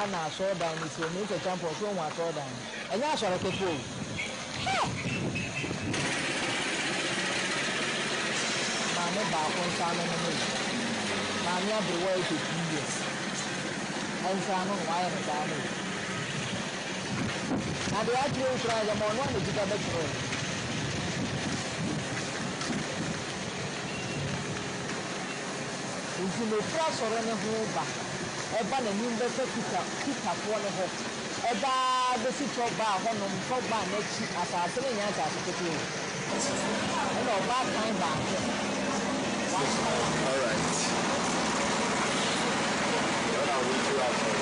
hana so down ni so ni champion so wa so down enya asore kepo mama ba ko nsano no ni mama abrewa 2 years nsano wa ya ndano na de atire usra ya mo no ni jika betro nti no fra soro ne ho ba eba na ni mbese kita fo ne ho eba be si choba ho no choba na chi asase ne nya asase ketu e no ba kan ba all right what are we doing after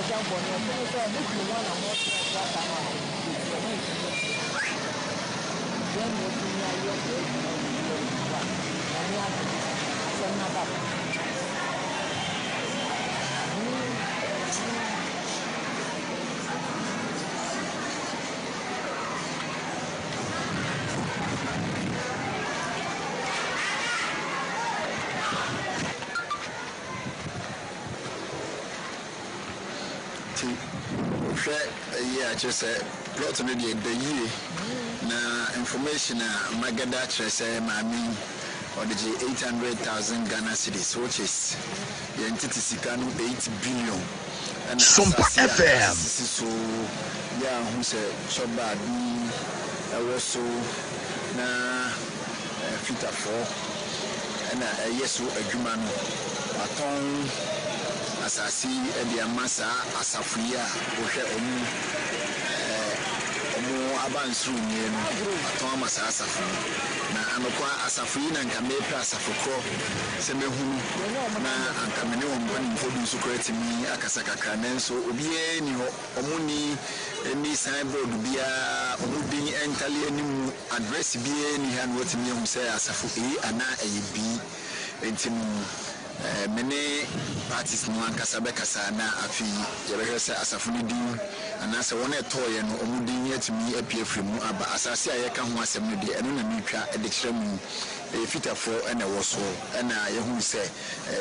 Jambo ni kwa sababu ni mwana mmoja kwa kama jambo dunia yote na ni hapa sana baba yeah, just plot on the year na information magada say mami or the 800,000 Ghana cedis, which is the entity sikanu 8 billion and Sompa FM so yeah who say so bad also na fita for and yes adwuma no aton asasi e dia masa asafuya wo hwe omu abansuru nyenu aton masa asafu na anokwa asafuyi na nkamepe asafukro se mehunu na ankamene wo mbani mfodu sukreti mi akasa kakra nenso obiye ni ho omuni ni signboard bia omudin entali animu address bia ni han wotimi hu se asafu ana eyibi entimu mene parties no ankasa bekasa na afi yebehwese asafuni din anase wona etoye no omudin yatimi apie fremu aba asase ayeka ho asem no de eno na mitwa edikremu fitafo ena woso ena yehu se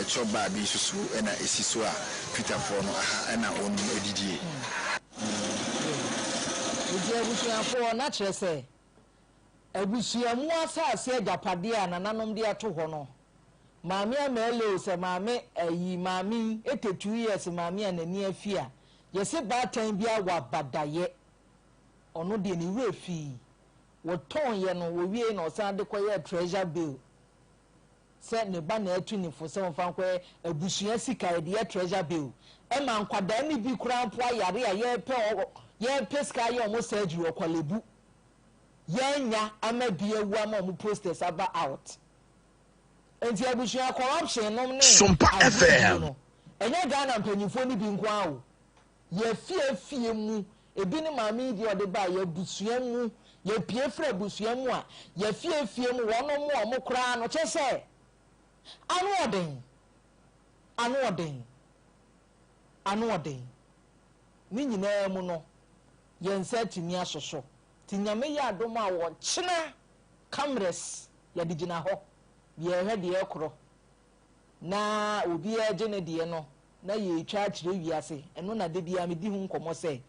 choba bi susu ena esiso a fitafo no aha ena onu edidie uje abusuafo na kyerese abusuamu asase agapade a nananom de ato ho no Mami amelo se mami ayi mami 82 years mami anani afia yese batan bia wa badaye ono de ni wefi wo ton ye no wo wie no san de koye treasure bill se ne ba na atu ni fo se mfa koye abusua sika de treasure bill e ma nkwada ni bi kura mpo ayare a ye pe ska ye omo surgery okwalebu ye nya amabie wu ama omo posters aba out enti abushia corruption nom ne Sompa FM enye Ghana mpanyifo ni bi nkwa o ye fie mu ebi ni maami di ode ba ye busua mu ye pie fra busua mu a ye fie mu wono mu o mukra no chese anu oden ni nyina mu no ye nsa timi asoso tinyame ya adom a wo chena cameras ya digina ho ye hwede ekro na obi agene de no na ye twa kire wiase eno na de bia me di hu nkomo se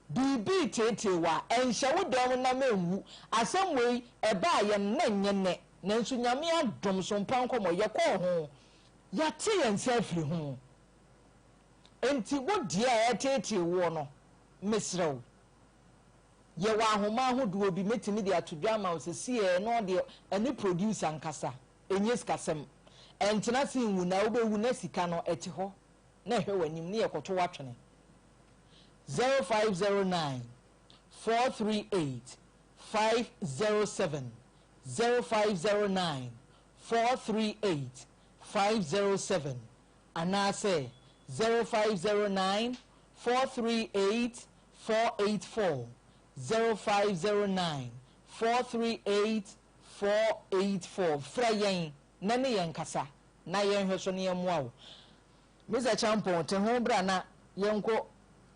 bibi tete wa enhye wodam na menwu asemwei eba ye nanyene nanso nyame adom so mpa nkomo ye ko ho ya te ye nsafiri ho enti wodi a tete wo no mesrew ye wa ahoma ahodo obi metimi de atodwa ma osesi e no de ani producer nkasa enyes kasem entina sin na obewu na sika no eti ho na hwe wanim ne yekoto watwene 0509 438 507 0509 438 507 anaasɛ 0509 438 484 0509 438 484 fra yɛn na ne yɛn kasa na yɛn hwɛ so ne yɛn mmoa wo Mr. Champon te ho bra na yɛn kɔ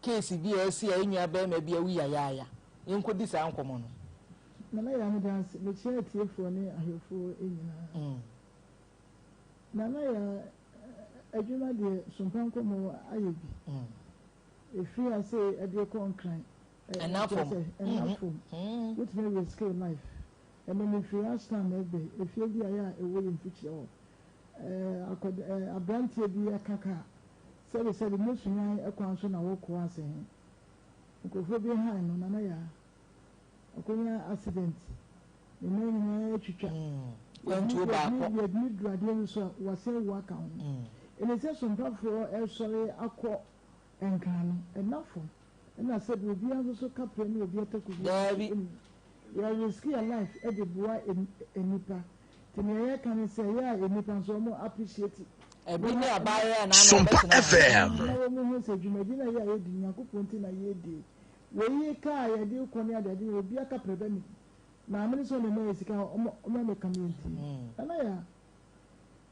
case bi a ɛsi a enua bɛrima bi awu yayaaya yɛn kɔ di saa nkɔmɔ no na ya me dance me chia tiefo ne ahefo enyina na ya adwuma de Sompa Nkomo ayebi efi ase ede konkran enafo with me with skill life and then if you ask time ebe efi bi aya ewo yin fichi o abrantie bi akaka sɛ de musunya ekwan so na wo ko ase nkofo bi ha no na ya akonya accident the main chicha went to back we need radio so was say work out and it says Sompa for sorry akọ enkano enough and I said we be also captain we be ataku we are risking a life at the boy in nipa tene can say yeah nipa so mo appreciate it Sompa FM na mo say jumadi na ya edi nyakopon ti na ye di we ka ya di ko ne adade obi aka prebe na amene so ne na esika o me community ana ya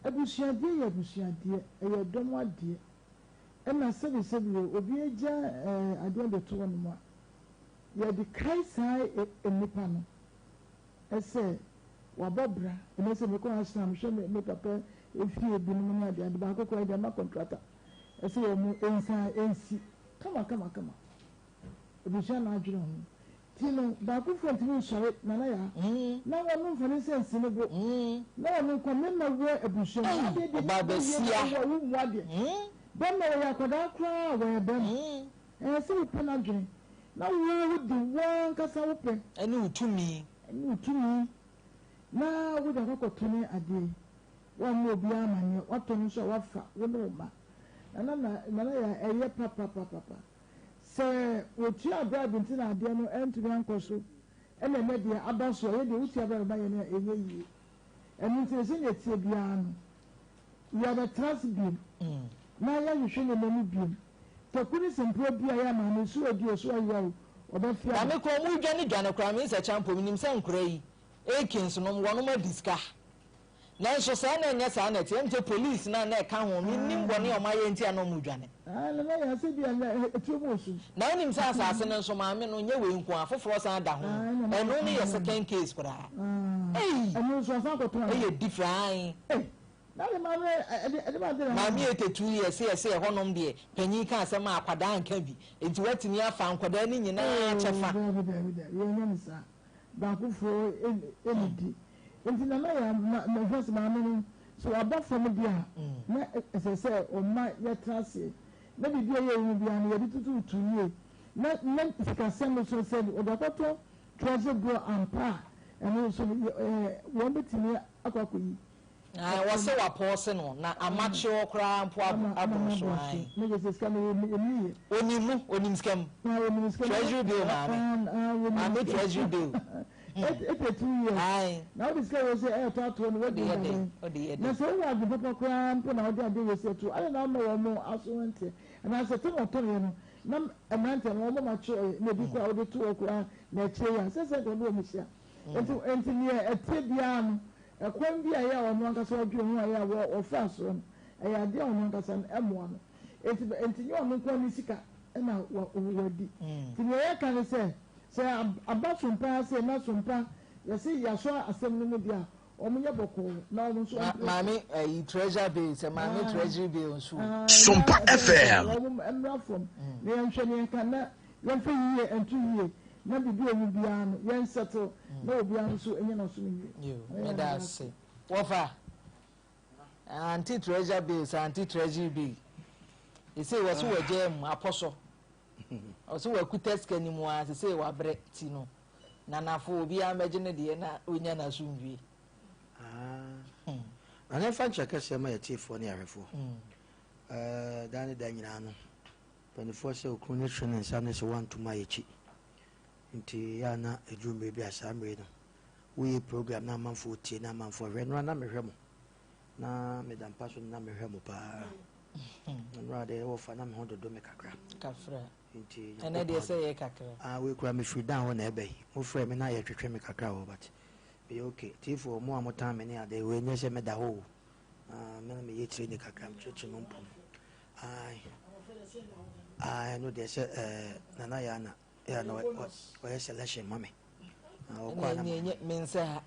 abusuade ya abusuade e dom ade e na sebi obi eja ade de to no ma ya di kai sai enipa no ese wabobra e se me ko asam hwe me papa efi ebi no na ade ba ko ko de ma contractor ese o mu ensa ensi kama ebisha na adwere ho tino ba ku front ni sori na ya na wa no fani sense ne bo na no ko me na wo ebisha ba besia wo mu ade ba na ya koda kra wa ba se wo pana adwere na wo di won kasa wo pe ani utumi na wo da ko tone ade wa mo obi amane wato no so wafa wo no ba na ya eye papa se otu abrad ntina ade no entumi ankoso ene media abaso ye de uti abrad ba ye na enye yi enu ntina se ne tie bia no ya the trust beam na ya hwehwe ne mani beam to kuni sempro bia ya ma ne so odi so ayo oba fia na me ko mu dwane kra me se champo minim se nkra yi ekins no wono ma diska na so sa na nya sa na tie mte police na ka ho minim bone o ma ye ntia no mu dwane na ya se bia na etumosu na onim sa asase no so ma me no nye we nku afoforo sa da ho eno ne ye second case kra enu so sa ko to e ye different na le ma me ma me ete 2 years se honom de panyi ka asem akwada anka bi enti watini afa ankwada ni nyina chefa ye nyam sa ba ku fo enidi enti na ya ma first ma me so above from dia na se o ma ye trase na bibia ye wu bia na ye tutu ye na sika sem so se o da koto trase bro ampa eno so wo betimi akwakoyi wase wa pause no na amache okra mpo abonso ai me je sika me onim scam treasury bill ma me treasury bill it's 2 years ai now this guy was say to no what dey na so wa go papa kra mpo na odi ade we say to I na no mo asonte and I say to no no na amante no mo ma che na bi kwa odi to okra na che ya say go no mi sia enti ni etie bia no ekwan bi aya ono ankasa odwe hu aya wo fa so aya ade ono ankasa emo no enti ni ono kwa ni sika na wadi ti ni ya kan say aba Sompa say na Sompa ya say ya so asem no dia omunye boko na ono so mami treasure bill say mami treasury bill so Sompa FM emra from ne nhwe ne kan na ye fa yiye entu yiye na bibi omu bia no yen settle na obi an so enye na so ni me da say wofa anti treasure bills anti treasury bill you say was we jam apostle also we kuta skani mu a say wa bre ti no na nafo obi ameje ne de na onya na so nwie ana fa nchaka se ma yatifo ne ahwefo dani da nyina no panifo se okunu ne hwe ne nsa ne se wanto ma yechi nti ya na edrum be bi asamre no we program na manfo tie na manfo hwe no na mehwe mo na medam paso na mehwe mo pa no de wo fa na me hododo me kakra nti ene de say ye kakra we kura me free down ho na ebe mo frɛ me na ye twetwe me kakra wo but be okay tifo mo amotan me ne ade we nye se me da ho me na me ye tire ni kakra me twetwe no mpom ai no de se nana ya na no o selection mame kwa na me nse ha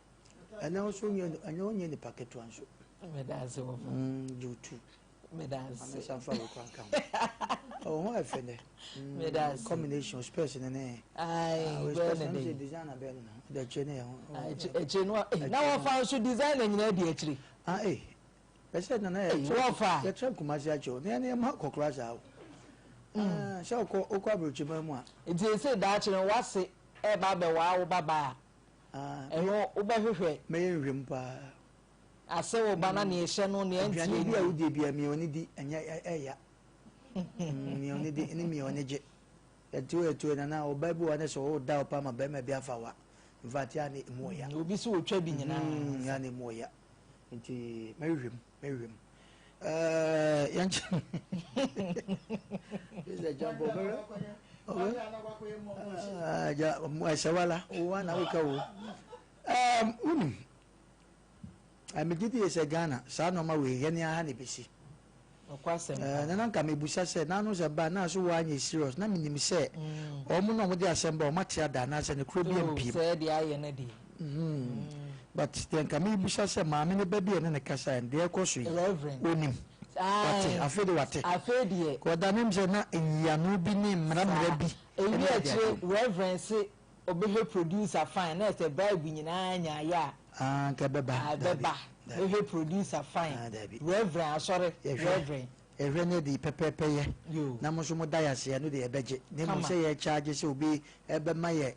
ene o so nye ni packet one so me da se wo YouTube me da se sanfa wo kan kan ho afene me da se combination space ne ai we special designer be no de chene eche no na wo fa so designer nyina di achiri pese na na wo fa ya tren kumasi acho ne ma kokra sa sha ko abrochi ma mu a iti se da achiri wase e ba be wa wo baba eno wo ba hwehwe me yenhwem pa ase wo bana ne ehye no ne antie ni bia wudi bia mi oni di enya eya mi oni di ni mi oni je etu na o bible wa ne so o da o pa ma be ma bia fa wa in fact ya ni moya obi so otwa bi nyina ya ni moya nti mehwem yanchi is a jump over ja Yaa Serwaa o na we ka wo amegidi ese Ghana sa no ma we ye ni aha ne besi okwasem na nka mebusa se na no se ba na so wa anya serious na minim se o mu no mo de asem ba o mate ada na se ne kro bi MP se de aye na di but then ka mebusa se ma me ne ba bi ne kasa de e koso yi onim wate afede ko da nim se na ya no bi ni mra bi ewi achire reverence obehe producer fine na se Bible nyina anya ya ka beba obehe producer fine reverend sorry reverend ne di pepepe ye na mo so mo da ya se no de ebeje ne mo se ye charge se obi ebe ma ye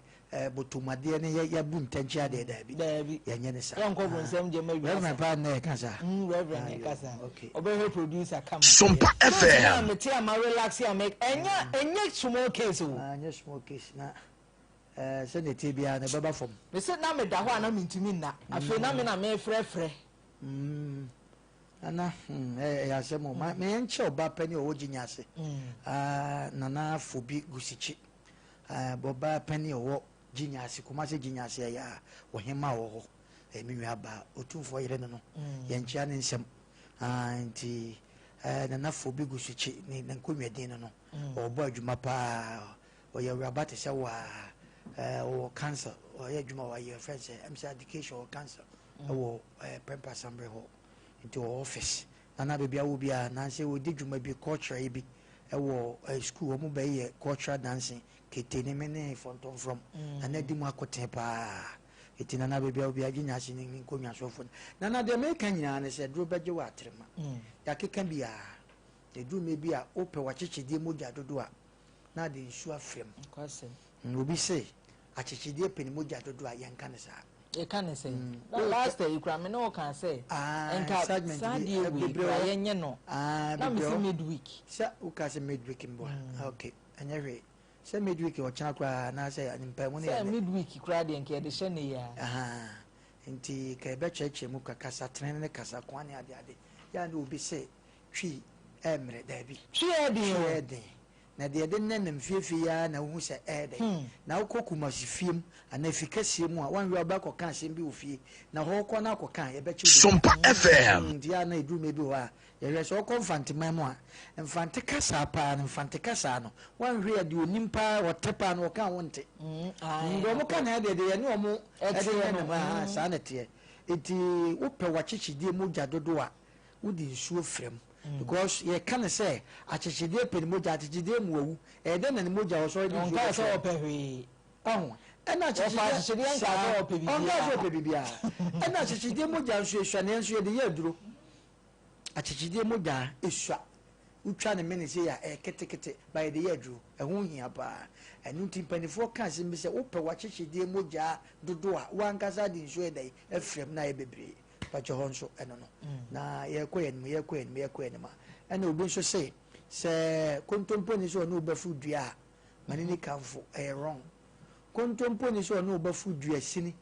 botumade ne ya bu ntanchi ade da bi ya nye ne sa ya nko bronsem je ma wi reverend pa na kasa reverend ne kasa obehe producer come Sompa FM me tia ma relax ya make enya small case o anya small case na se ne tie bia ne baba fom me se na me da ho ana mintimi na afi na me na me frefre ana ya se mo me enche oba pani o ginya ase nana fobi gusichi boba pani o ginya ase kuma se ginya ase ya wo hema wo ho emi aba otumfo yire no ye nchia ne nsem nti nana fobi gusichi ne nkonwa din no obo adwuma pa o ye wraba te se wa or cancer or ye juma wa your friends MC education or cancer or pemper sambre ho into office na bebia wo bia na say we di juma bi culture bi school mo be ye cultural dancing ketene mene fonton from na di mu akote pa etina na bebia wo bia ginya se ni nkonwa so fo na de me kan nyina ne se dro beje wa atrema ya keka bia de dro me bia ope wa chichidi moja dodo a na de nsu afrem kwase obi say achichidi epeni moja dodo a yanka ne sa e kan say last year ikra me no kan say enka Sunday week yenye no na me midweek sa u ka say midweek mbo okay anyahwe say midweek o chana kwa na say nimpa mu ne say midweek kra de enke de hye ne ya nti ka be cheche mu ka kasa tren ne kasa kwani ade ya na obi say twi emre da bi twi ede na de nennem fiefie ya na hu se na ukokuma sifiem ana efikasie mu a wanwe obakọ kan asem bi ofie na ho kọ na akọkan ye bechi Sompa FM ndia na edume bi ho a ye hwe so kọ mfantema mu a mfante kasa pa na mfante kasa no wanwe ya de onimpa wotepa na okan wonte ndo mo kan na de ye ne omo ma sa na te eti upe wachichidie moja dodo a udi nsuo frem because ye can say achichide pen moja achichide muwu ede na moja o so di nka so opehwe ena achichide nka so opebibia onka so opebibia ena achichide moja nso ehwa ne nso de ye duro achichide moja ehwa utwa ne mene se ya ketekete by the ye duro ehun hia ba enu timpanifo kan se mbese ope wachichide moja dodo a wankasa di nso edai efrem na ye bebre pacho honso eno no na ye kwen ma ena obi nso se kontompo ni so no befu dua manini kanfo wrong kontompo ni so no ba fu duasini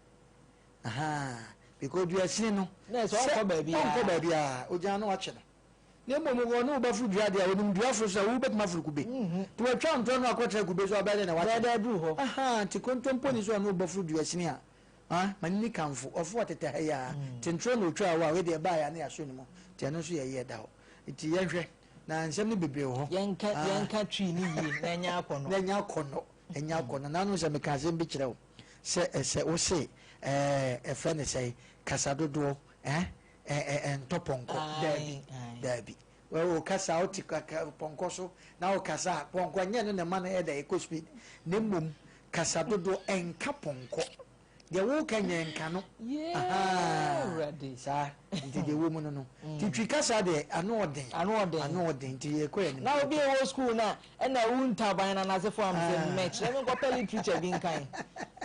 because duasini no na so ko ba bia o ja no ache no ne mo mo no ba fu dua dia onum dua fo so wo bet ma furu kube to atwa nto no akotra kube so abele na wache da du ho ti kontompo ni so no ba fu duasini manini kamfo ofo tete ha ya tentro no twa wa we de ba ya na ya so ni mo ti no so ye da ho ti yenhwe na nsem ni bebre ho yanka twi ni yi na nya akono na no se me kaze mbi kire wo se wo se efre ne sei kasadodo ntoponko dabi wo kasa oti ponko so na wo kasa ponko nya no ne ma na e da eco speed ne mum kasadodo enka ponko de wo kanya enka no ready sa nti de wo mu no ti kasa de ano odin ti e ko ya ni na obi wo school na na wunta ban na na se fo am se match let me go tell literature bin kan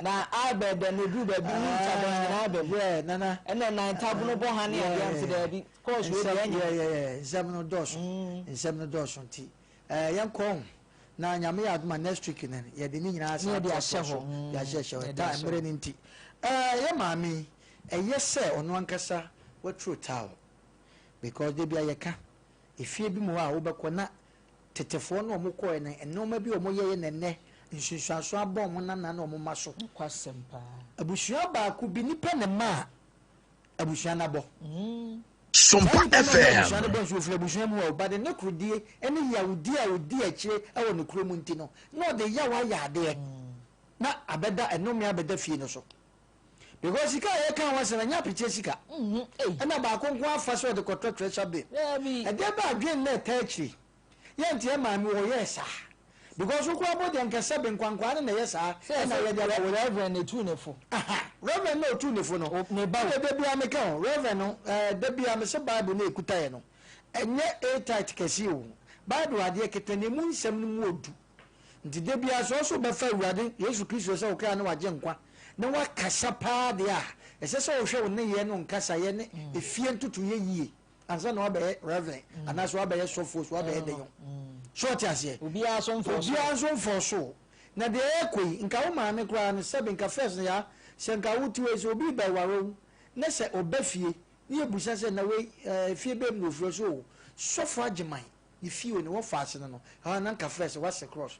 na abede no du da bi wunta ban na abede nana na na tabu no bo ha ne ya am se da bi course we dey anya nsem no dos nti yanko na nyame ya aduma next week ne ye de ni nyina asa de ahye ho ya hye ta emre ni nti ye maami se ono ankasa wa true towel because they be ayeka efie bi mu a wo bekọ na tetefo no mo ko ne enoma bi o mo ye ne nsusuaso abọ mo na na o mo maso kwasempa abusua ba ku bi nipa ne ma abusua na bo Sompa FM. abusua ne bo so fle abusua mu o ba de ne krudie ene yawudi akire e wo ne kuro mu nti no de yawa ya de na abeda enoma abeda fie no so because sika ye kan wa sena nya piche sika na ba konko afa so de kotro treasure be e de ba adwen na tachi ye ntie ma mi wo yesa because ko abo de nkasa be nkwankwa na yesa na ye de reverend ne tu ne fo reverend no tu ne fo no ne ba de bia me kan reverend no de bia me se bible na ekuta ye no enye a tight kesi o bible ade kete ne mu nsem no mu odu nti de bia so be fa urade Yesu Kristo se o kan na waje nkwa na wakasa paa de a ese so wo hwe wo ne ye no nkasa ye ne efie ntutu ye yie ansa na obe reverend anaso obe ye sofo so obe ye de yo short ase obi aso mfo so na de ekoi nka wo ma me kra ne sebe nka first ya se nka wutu ese obi ba waro na se obafie ne ebusa se na we fie be mu ofro so sofo agiman ne fie ne wo faase no ha na nka first was cross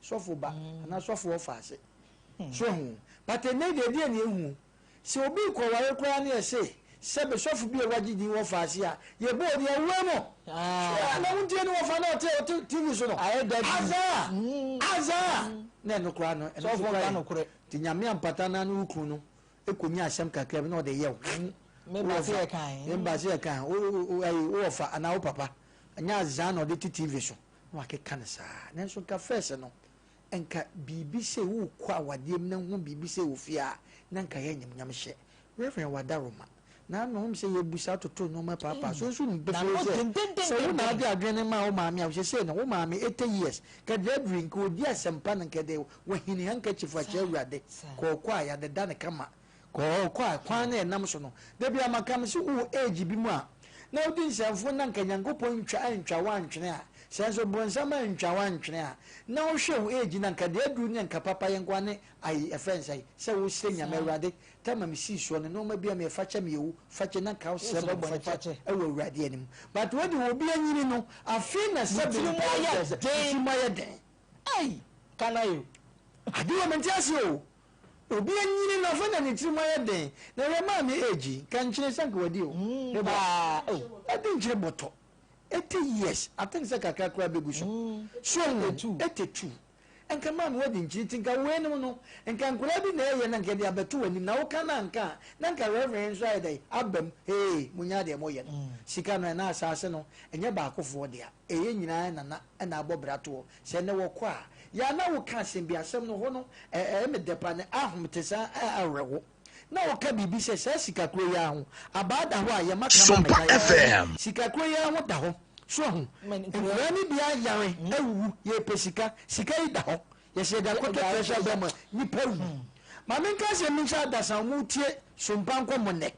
sofo ba na sofo wo faase so but ne de die ne ehu se obi ko ware kra ne ese sebe sofu bi e wagidi wo faase a ye bo de ewu mo na wunti ne wo fa na o TV so no aza na no kra no sofu kra no kure ti nyame ampata na no ukru no ekonya asem kakra bi na o de ye me ba se kan o fa ana o papa anya za na o de TV so wa ke kan sa na so ka first no enka bibi se wo kwa wadiem na hu bibi se wo fia na nka ye nyam hye reverend wadaroma na no se ye busa toto no ma papa so so mbe so wo na bi adwene ma wo maami a se no wo maami 80 years ka de drink wo di asempa na nke de wo hini hanka chifa che awurade ko kwa ya de dan kama ko kwa kwan na nam so no de bi amakam se wo age bi mu a na odi nsamfo na nka nyankopon ntwa wantwene a senso bonsama ntwa wantwene a na wo hwe wo age na nka de adu ne nka papa yenkwa ne ai efensai se wo se nyame awurade tama mi si so no ma bia me fache me wu fache na ka se ba fache e wo awurade anim but wo de wo bia nyini no afi na se bi mo ya den ai kana yo adi wo mentiasi o obi anyini na fa na ne tiri mo ya den na re ma me age kan chire sanka wadi o ne ba adi nchire boto 80 years I think say kakra begu so 82 enka ma me wadi nchiri tinka we no enka nkura bi na ye na nke de abeto wani na wo kana nka na nka reverend so ai dai abam munya de mo ye no sika no na asase no enye ba akofo de a eye nyina na abobrato se ne wo kwa ya na wo ka asem bi asem no ho no me depa ne ahomtesa arewo na wo ka bibi se sika kro ya ho abada ho a ye maka Sompa FM sika kro ya ho da ho so ho ni bia yare ewu ye pesika yi da ho ye se da ko pressure be mo ni pewu ma men ka se min sha da san mu tie Sompa Nkomo ne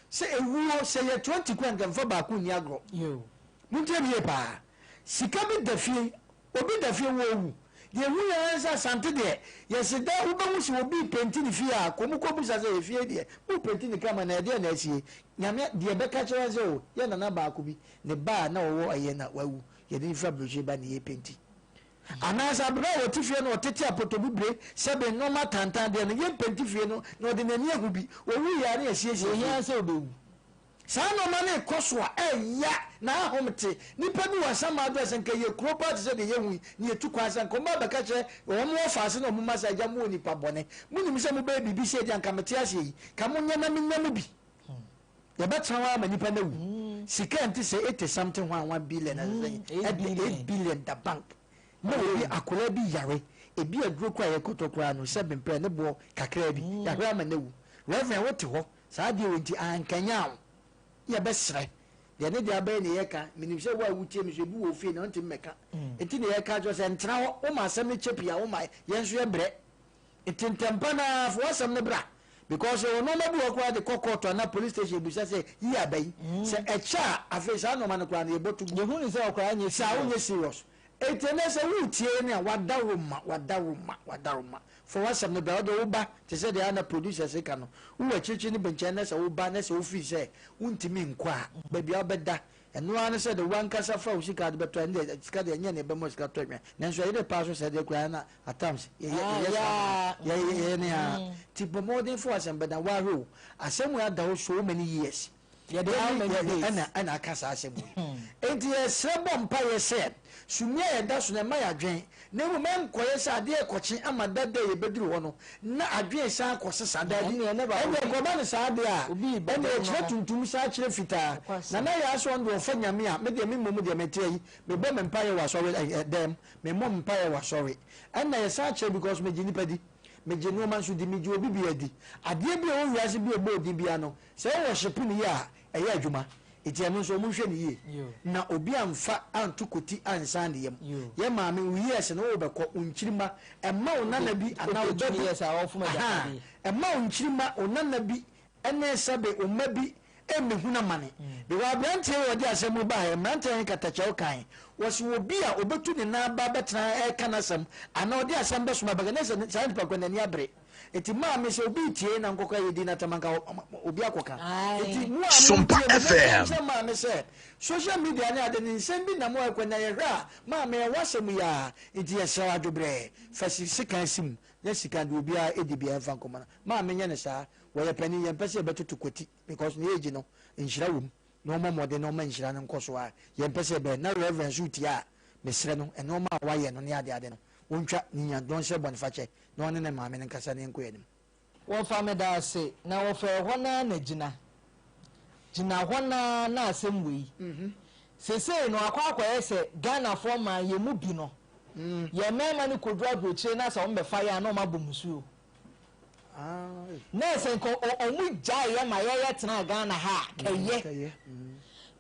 se ewu se ye 20 kwan ga fa ba ku ni agro yo mun tie bi pa sika bi da fie obi da fie wo wu de hu ya sa sante de yes da wo ba musi obi penti ni fie a komu kobu sa se fie de wo penti ni kama na de na asie nyame de be ka kire ze o ye na ba ko bi ne ba na wo aye na wawu ye ni fa broje ba ne ye penti anasa bra wo tifie no tete apotobubre sebe no matantan de no ye penti fie no no de nani agu bi owu ya na asie ya se obewu saa no ma na ekoso a eya na ahomte nipa bi wasama address nke ye kropa tse de ye hu ni etu kwasa nko ma baka che wo mo faase no mo masa ja mo nipa bone munim se mo ba bibi se dia nka mete ase yi ka mo nya na menyamu bi ye betra wa ma nipa na wu sika nti se 80 something 1 billion na say 8 billion da bank mo bi akola bi yare ebi aduro kwa ye kotokra no 7 pre ne bo kakra bi yare ma na wu reverend wote ho saa de wonti ankanya ya besre de ne de abai ne yeka minim se wa wutie mi se bi wo fie na nti mmeka enti ne yeka jo se ntra ho o ma asem ne chepia o ma yenso ye bre etintempa na fo asem ne bra because o no ma bi okwa de kokoto na police station bi se yi abai se echa afisa no ma ne kwa na ebotu ye hu ni se okwa anye sa o nye serious etene se wutie ne wadaruma for wasam no da do ba te se de ana producer se ka no wo chichi ni benche na se wo ba na se wo fi se untimi nkwa ba bia obeda eno an se de wankasa fa usika de beto ande sika de nya ne be mo sika to nwa na so ye de pa so se de kwa na atams ye ne a tipo modern for asem beda wa ro asem ya da so many years ye de ana akasa asem enti ye sebo mpa ye said sumia ye da so na ma ya dwen na mu men koye sa de ekochi amada de ye beduru ho no na adwen sa akosesa da di ne ba e ko ba ne sa de a e ne kire tuntum sa kire fita na ya so ndo fa nyame a me de me momu de metie yi me bo me mpa ye wa sorry dem me mo mpa ye wa sorry and na ye sa kire because me jini padi me jeni o man so di me ji obi bi adi ade bi o wiase bi ogbo di bia no se worship ni ya eye adwuma eti anu so mu hwe ni ye na obi amfa antukoti ansa ne yem ye maame yes no wo beko unchirima emma onana bi ana obi yes a ofuma ja emma unchirima onana bi ene sabe umma bi emehuna mane be wa brantie wo di asem ba he mante katacha kan wasi obi a obetu ne na ba betra e kanasam ana odi asem be soma bagane se san pa kwanani abre eti maame se obi tie na nkokọ yedi na tamanka obi akoka eti mu Sompa FM maame se social media ne ade ni nsem bi na mo akwana ye hra maame wasem ya eti ye sawa dobre fasi sika sim ya sika de obi a edi bia fa nkoma maame nya ne sa wo ye pani ye pese betutu koti because ne age no nhyira wom no mo mode no ma nhyira ne nkoso a ye pese be na reverence uti a mesre no eno ma wa ye no ne ade no wontwa ninya don se boniface no ne maame ne nkasa ne nkoyanim wo fa me da ase na wo fa ho na gina ho na asem wei sese no akwa yese Ghana for ma ye mu bi no ye mema ne kodru abrochire na sa wo be fa ya na o ma bomusuo na se ko omu ja ye ma ye tena Ghana ha kaye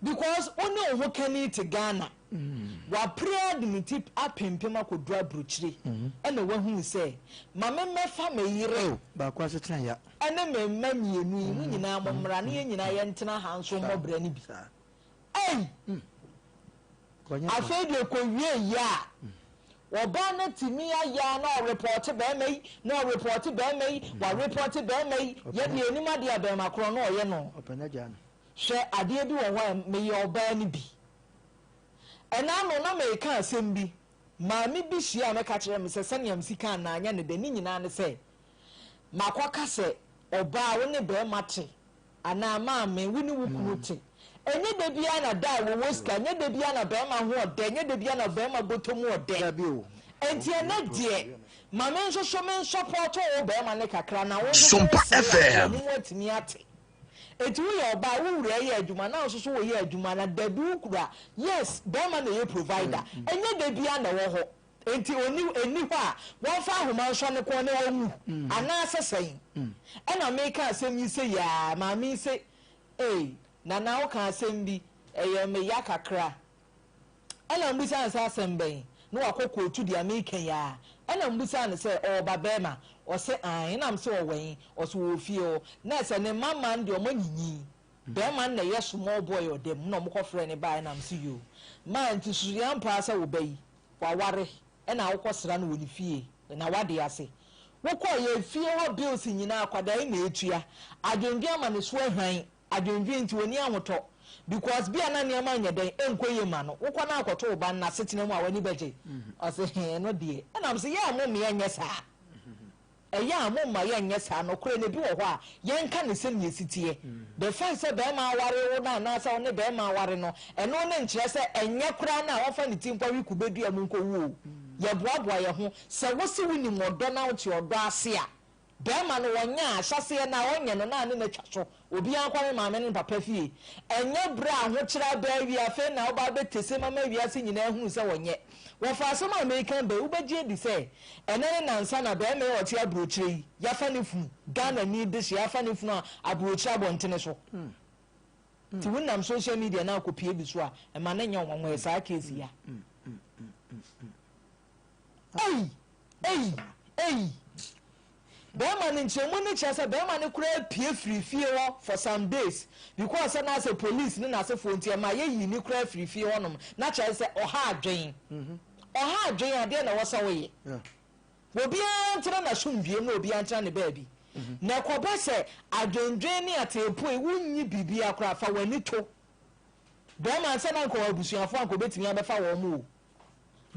because oni oho kani te Ghana wa prayer de tip apempem akodru abrochire ena wahu se mame mefa meyire ba kwa se tena ya ene memma mienu yi nyina momra ne nyina ye ntena ha nso mbobra ni bi afede ko wie ya oba na timi aya na report be mai na report be mai wa report be mai ye de enima de abem akro na oye no opena jana hwe ade bi wo ho me ye oba ni bi ena no na me ka asem bi maami bi hia me ka kire me se seniam sika na anya ne de ni nyina ne se makwaka se oba wo ne be mate ana maame wo ni wukunu te enye de bia na da wo woska enye de bia na be ma ho ode enye de bia na be ma botomu ode enti ena de maame nso so men support wo be ma ne kakra na wo Sompa FM ni wotimi ate enti wo ye oba wo wure ye adwuma na nso so wo ye adwuma na da bi ukura yes be ma na ye provider enye de bia na wo ho enti eni ho a won fa ahoma nso ne ko ne wo ana sesen ena make asem yi se ya maame se na wo ka asem bi me ya kakra ena mbisa ansa asem ben no akoko otu dia make ya ena mbisa ne se babema o se an na mse o wen o so wo fie o na se ne mama ndi o manyinyi be man na ye small boy odem no mo kofre ne ba na mse yo man ti su ya mpa sa wo bayi wa ware ɛna wokɔ sra no wɔ ne fie na wade ase wokɔ yɛ fie hɔ bills nyinaa akwadaa na etua adwendwe ama ne so ahwan adwendwe nti woni ahotɔ because bia na nneɛma nyɛ dɛn ɛnkɔ yɛ ma no wokɔ na akɔtɔ wo ba na setena mu a wani bɛgye ɔse no deɛ ɛnam sɛ yɛ amo me nyɛ saa ɛyɛ amo ma yɛ nyɛ saa no kora ne bi wɔ hɔ a yɛnka ne sɛ ne sitie the fact sɛ bɛrima aware wo na anaasɛ wo ne bɛrima aware no ɛno ne nkyerɛ sɛ ɛnyɛ kora na wɔfa ne tim pɔwe kubɛdua mu nkɔwuo yɛboaboa yɛ ho sɛ wo se wonim ɔdɔ na wote ɔdɔ ase a bɛrima no wɔnyɛ ahyɛseɛ na wɔnyɛ no na ne natwa so obiara nkwa ne maame ne papa fie ɛnyɛ berɛ a ho kyerɛ bɛɛ wi afei na woba bɛtese mama wiase nyinaa hunu sɛ wɔnyɛ wɔfa asɛm a mɛka bɛ wobɛgye di sɛ ɛne ne nansa na bɛrima yɛ ɔte aburokyerɛ yi yɛafa ne funu Ghana ni de hye yɛafa ne funu a aburokyerɛ abɔntene so nti wonam social media na akɔpie bi so a ɛma ne nyɛ wɔnwɔ saa kesi ya ei bɛrima ne nkyɛmu ne kyerɛ sɛ bɛrima ne kora pie firi fie hɔ for some days because sɛ na sɛ police ne n'asefo nti ɛma yɛyi ne kora firi fie hɔ nom na kyerɛ sɛ ɔha adwen adeɛ na wɔsɛ woyɛ obiara ntena na somdue na obiara ntena ne baabi na kɔbɛ sɛ adwendwen ne ateepo e wonyi bibia kora fa w'ani to bɛrima nsɛ na nkɔwɔ abusuafo a nkɔbɛtumi abɛfa wɔn mu o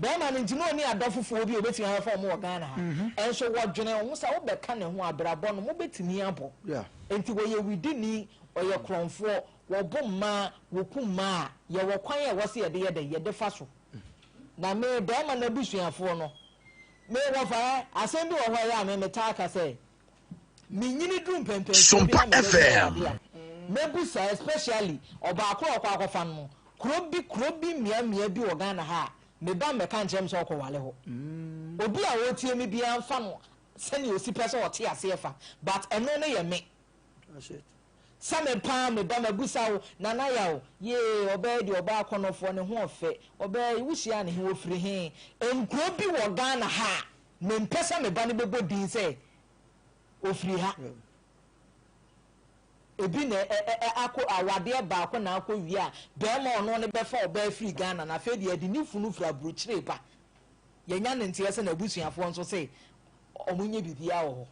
bɛrima no nti na oni adɔfofoɔ bi obɛtumi abɛfa wɔn wɔ Ghana ha ɛnso wɔdwene wɔn sɛ wobɛka ne ho abrabɔ no mobɛtumi abɔ nti wɔyɛ widini ɔyɛ krɔnfoɔ wɔbɔ mmaa wɔku mmaa yɛwɔ kwan a wɔsi yɛde fa so na me bɛrima na abusuafoɔ no me wɔfa asɛm bi wɔ hɔ yɛ a me taa ka sɛ menyini duru mpɛmpɛn Sompa FM mebusa especially ɔbaako ɔkɔ akɔfa no kuro bi mmea bi wɔ Ghana ha me ba me kan kyerem sɛ ɔkɔ wale hɔ obi a wotie me bia mfa no sɛne osi pɛ sɛ ɔte ase fa but ɛno ne yɛ me sɛ me pa me ba mabusa wo nana ya wo ye ɔbɛɛ de ɔba akɔnɔfoɔ ne ho ɔfɛ ɔbɛɛ wuhyia ne ho ofiri he nkuro bi wɔ Ghana ha me mpɛ sɛ me ba ne bɛbɔ din sɛ ofiri ha ebi na akɔ awadeɛ baako na akɔ wi a bɛrima ɔno ne bɛfa ɔbaa firi Ghana na afei deɛ de ne funu fira burokyire ba yɛnya ne nteɛ sɛ na abusuafoɔ nso sɛ ɔmo nye bibia wɔ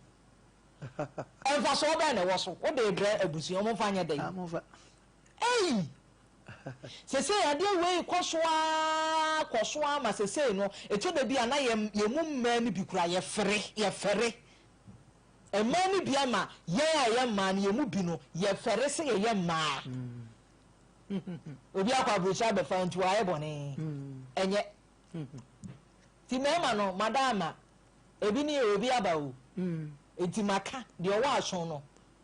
hɔ ɛmfa so ɔbɛɛ na ɛwɔ so wode brɛ abusua ɔmo mfa nyɛ dɛ ei sese adeɛ wei kɔ so a ma sese no ɛtɔ da bi a na yɛ mu mmaa no bi kura yɛfɛre ɛmaa no bi ama yɛn a yɛ mmaa no yɛ mu bi no yɛfɛre sɛ yɛyɛ mmaa obi akɔ aburokyire abɛfa nti wɔayɛ bɔne ɛnyɛ ti mmarima no madama ebi ne yɛ obi aba o eti maka deɛ ɔwɔ aso no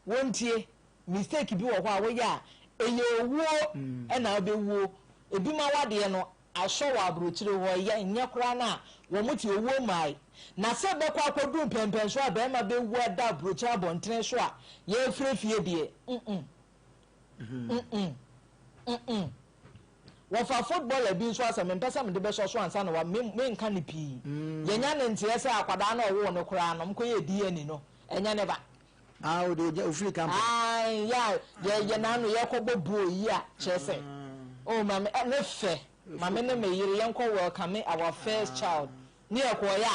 wɔntie mistake bi wɔ hɔ a wɔyɛ a ɛyɛ owuo ɛna abɛwuo ebi ma wadeɛ no asɔ wɔ aburokyire hɔ yɛ nyɛ koraa na wɔn mo te owuo mae na sɛ bɛkɔ akɔduru mpɛmpɛn so a bɛrima bɛwu ada aburokyire abɔntene so a yɛfiri fie deɛ wɔfa footballer bi nso asɛ mempɛ sɛ mede bɛsɔ so ansa na menka ne pii yɛnya ne nteɛ sɛ akwadaa na ɔwɔ no koraa no mkɔyɛ DNA no ɛnya ne ba ofiri camp yɛ nano yɛkɔbɔ buo yi a kyerɛ sɛ mame ne fɛ mame ne meyere yɛnkɔ welcome our first child ne yɛkɔɔyɛ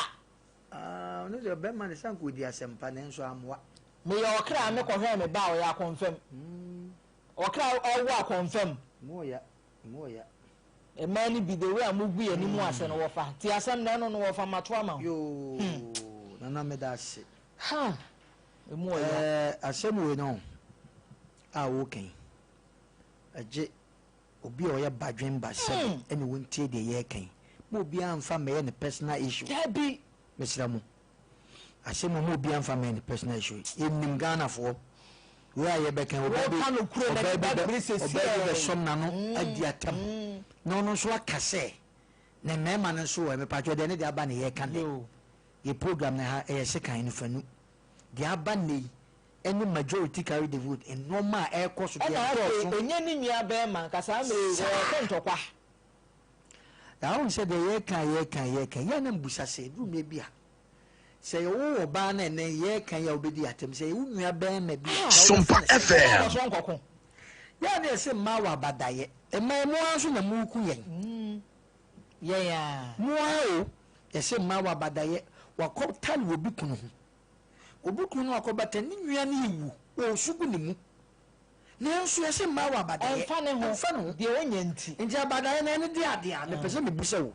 a ne deɛ bɛma ne sanko di asɛmpa ne nso amoa meyɛ ɔkra me kɔhwɛ me ba ɔyɛ akɔmfam ɔkra ɔwɔ akɔmfam moya ɛmaa no bi de wei a mogu yɛ ni mu asɛ no wɔfa nti asɛm na ɛno no wɔfa mato ama yo nana meda ase ha emu ɔyɛ asɛm wei no a wokan agye obi a ɔyɛ badwen ba sɛ ɛne wontie deɛ yɛkan ma obi amfa mɛyɛ ne personal issue dabi mesra mu asɛm ma obi amfa mɛyɛ ne personal issue yɛnim Ghanafoɔ we are yɛbɛkan ɔbɛ bɛsɔm na no adi atam na ɔno nso aka sɛ ne mmarima no nso wɔ mepatwɛ deɛ ne de aba ne yɛka ne yɛ program ne ha ɛyɛ sekan no fanu deɛ aba ne ɛne majority carry the vote ɛnɔɔma a ɛrekɔ so deɛ ɛkɔɔ so ɛnyɛ ne nua bɛrima nkasa mmere wɔkɔ ntɔkwa ahụ sɛ deɛ yɛka yɛnam busa sɛ dumɛ bi a sɛ yɛwo wɔ baa na ɛnɛ yɛka yɛ wobɛdi atam sɛ yɛwo nua bɛrima bi Sompa FM yɛ ne ɛsɛ mmaa wɔ abadayɛ mmaa mmoa nso na muku yɛn yɛn mmoa o yɛsɛ mmaa wɔ abadaeɛ wakɔta ne obi kunu ho obi kunu no akɔbata ne nua no ewu ɔsugu ne mu nanso yɛsɛ mmaa wɔ abadaeɛ ɛmfa ne ho deɛ ɔnyɛ nti abadaeɛ no ɛne de adeɛ a mepɛ sɛ mebusa wo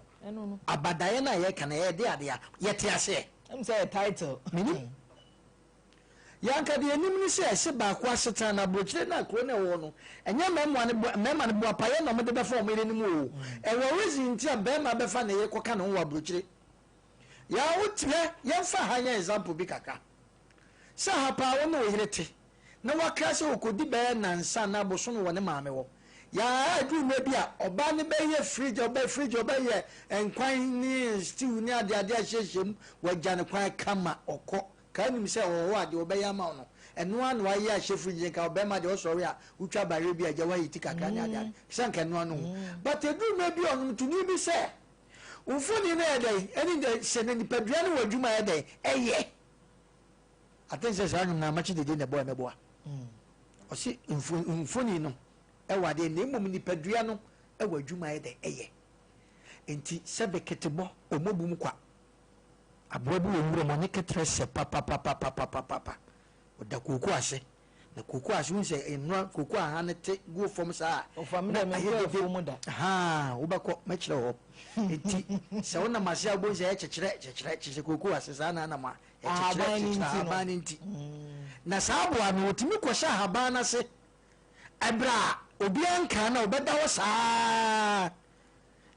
abadaeɛ no a yɛka no ɛyɛ de adeɛ a yɛte aseɛ ɛm sɛ yɛ title menim yanka deɛ anim ne sɛ ɛsɛ baako asetena na aburokyire no akuro no ɛwɔ no ɛnyɛ mmarima no boapayɛ na ɔmode bɛfa ɔmo yere no mu o ɛwɔ reason nti a bɛrima bɛfa ne yere kɔka ne ho wɔ aburokyire yaa wotiɛ yɛmfa ha nyɛ example bi kakra sɛ ha paa wo ne wo yere te na wakra sɛ wɔkɔdi bɛyɛ nansa na aboso no wɔ ne maame wɔ yaa aduru no bi a ɔbaa ne bɛyɛ fridge ɔbɛyɛ nkwan ne stew ne adeade ahyehyɛ mu wɔagya ne kwan kama ɔkɔ ka nim sɛ ɔwɔ ade ɔbɛyɛ ama no ɛnoa no ayɛ ahyɛ fridge nka ɔbɛma de ɔsɔre a wotwa bare bi agya wayi ti kakra ne adeade sɛ nka ɛnoa no but aduru no bi ɔno tuni bi sɛ mfoni no ɛdɛn ɛne de sɛ ne nipadua no wɔ adwuma ɛdɛn ɛyɛ atɛnsɛ saa nwom na amakye dede na ɛbɔ ɛmɛboa ɔsi mfoni no ɛwɔ adeɛ na mmom nipadua no ɛwɔ adwuma ɛdɛn ɛyɛ nti sɛ bɛketebɔ ɔmɔbu mu kwa aboa bi wɔ nwura mu ne ketere sɛ papapapapapapa ɔda kooko ase na kooko ase wo sɛ nnua kooko aha ne te go fam saa wobɛkɔ mɛkyerɛ hɔ eti sɛ wonam ase a wobɛhu sɛ ɛkyekyerɛ kooko ase saa na anam a ɛkyekyerɛ ahaban no nti na saa aboa no wɔtumi kɔhyɛ ahaban no ase ɛberɛ a obiara nkaa na wɔbɛda hɔ saa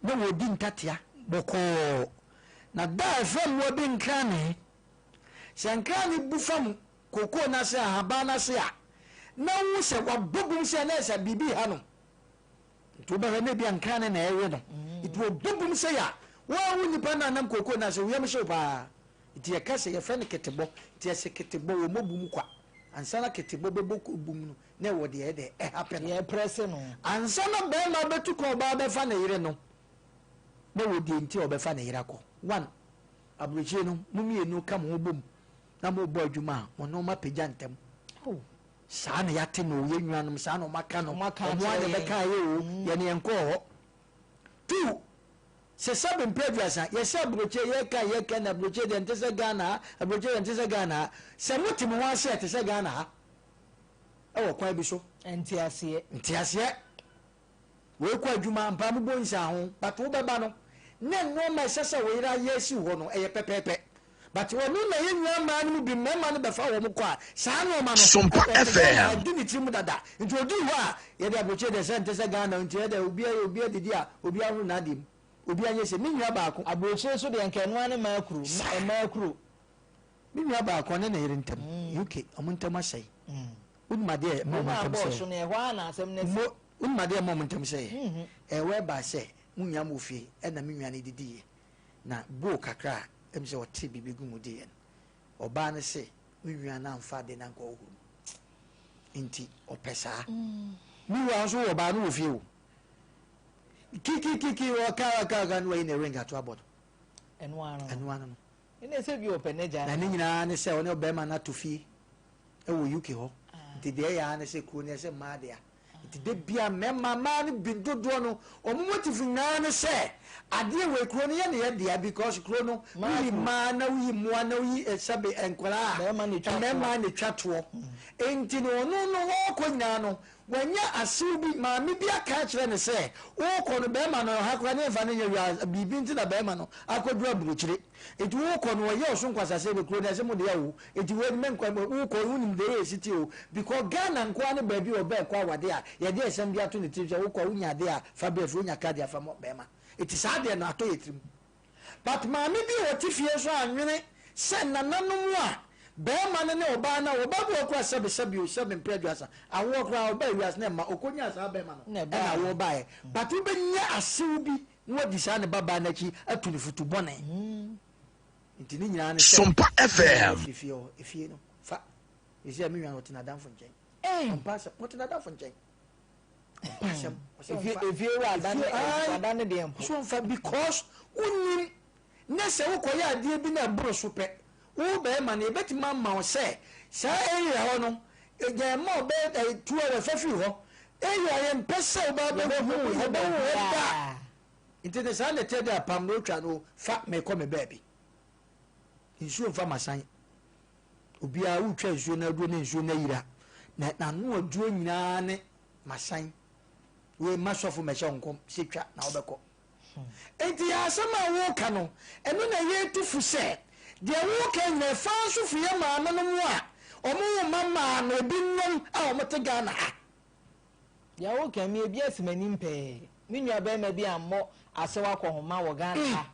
na wɔdi ntatea bɔkɔɔ na da ɛfam wɔ bi nkrane sɛ nkrane bu fam kooko no ase ahaban no ase a na wo sɛ wabɔbom sɛ na ɛsɛ biribi ha no nti wobɛhwɛ ne bia nkrane na ɛwe no nti wɔbɔbom sɛ a woawo nnipa no anam kooko no ase woyam hyew paa nti yɛka sɛ yɛfrɛ no ketebɔ nti ɛsɛ ketebɔ wɔ mɔbu mu kwa ansa na ketebɔ bɛbɔ bum no na ɛwɔ deɛ ɛdɛ ɛhapɛ no yɛprɛse no ansa na bɛrima bɛtu kɔ ɔbaa bɛfa ne yere no na wɔ deɛ nti ɔbɛfa ne yere akɔ 1 aburokyire no mo mmienu ka mo ho bom na mo bɔ adwuma a mo no ma pagya ntɛm saa na yɛate no yɛ nnuanom saa na ɔmaka no ɔmo ade bɛka yɛ o yɛne yɛnkɔɔ hɔ 2 sɛ sɛbe mpɛduasa yɛsɛ aburokyire yɛka na aburokyire deɛ nte sɛ Ghana aburokyire deɛ nte sɛ Ghana sɛ mote mo ho ase ɛte sɛ Ghana ha ɛwɔ kwan bi so nteaseɛ wɔkɔ adwuma mpa mo bɔ nsa ho but wo bɛba no ne nneɛma ɛsɛ sɛ wo yere ayɛ asi hɔ no ɛyɛ pɛpɛɛpɛ but wɔn na yɛ nyɛ mmaa no mu bi mmarima no bɛfa wɔn kɔ a saa nneɛma no Sompa FM ɛdi ne tirim dada nti odi hɔ a yɛde aburokyire deɛ sɛ nte sɛ Ghana nti yɛde obiara didi a obiara ho n'adeɛ mu obi anye sɛ me nua baako aburokyire so deɛ nkɛnoa ne maakuro me nua baako ne na yere ntam UK ɔmo ntam asɛe wonmadeɛ ma ɔmo ntam sɛ wonmadeɛ ma ɔmo ntam sɛ ɛwɔ ba sɛ mo nua mo fie ɛna me nua ne didiɛ na bo kakra a ɛm sɛ ɔte bibi gu mu diɛ no ɔbaa ne sɛ me nua na amfa de na nkɔ ɔhuru nti ɔpɛ saa me nua nso wɔ ɔbaa no wɔ fie o kiki waka no way na ring ato abod ɛnoa no ene sɛ bi open agya na ne nyinaa ne sɛ ɔne ɔbɛrima na to fie ɛwɔ UK hɔ nti deɛ yɛ ne sɛ kuro ne sɛ mmaa deɛ nti de bia mɛma maa no bi dodoɔ no ɔmo motifu nyinaa ne sɛ adeɛ wɔ kuro no yɛ ne yɛ deɛ because kuro no woyi mmaa na woyi mmoa na woyi sɛbe nkwaraa mɛma ne twa toɔ nti no ɔno no wɔkɔ nyinaa no wanya asew bi maame bi aka kyerɛ ne sɛ wokɔ no bɛrima no ha kora ne mfa no nyɛ biribi nti na bɛrima no akɔduru aburokyire nti wokɔ no wɔyɛ ɔso nkwasasɛ bɛkuro no ɛsɛ mu deɛ wo nti wɔadwuma nkwa wokɔ wonim deɛ yɛ siti o because Ghana nkoa ne baabi ɔbɛɛkɔ awade a yɛde ɛsɛm bi ato ne tirim sɛ wokɔ wonya adeɛ a fa bɛɛfo wonya kade afa mɔ bɛrima nti saa deɛ no atɔ yɛ tirim but maame bi wɔte fie so anwene sɛ nananom a bɛrima no ne ɔbaa na ɔbaa bi ɔkora sɛbe mpɛduasa awoɔ kora ɔbaa wiase ne ma ɔkɔnya saa bɛrima no ɛna awoɔ baeɛ but wobɛnya asew bi na wɔdi saa ne babaa no akyi atu ne futu bɔne nti ne nyinaa ne Sompa FM efie no fa ɛsɛ me nwa wɔte n'adamfo nkyɛn ɔmpa sɛ wɔte n'adamfo nkyɛn efie wɔ adane deɛ mpo so mfa because wonim ne sɛ wokɔyɛ adeɛ bi na ɛboro so pɛ wo bɛrima no yɛbɛtumi ama wo sɛ saa area hɔ no ɛgya ma ɔbɛyɛ 2 hours fafiri hɔ area yɛmpɛ sɛ wobɛhu da inte de sa le tede apam no twa no fa me ko me baabi nsuo mfa masan obi a wutwa nsuo na aduro ne nsuo na yira na no aduro nyina ne masan we masofo me hye nkom setwa na obekọ enti ya asama wo ka no eno na ye tufu se de wo ka na fa sofu ye ma no mu a omo mama no bi nom a omo te Ghana ya wo ka mi ebi asimani mpe mi nua be ma bi ammo asewa ko homa wo Ghana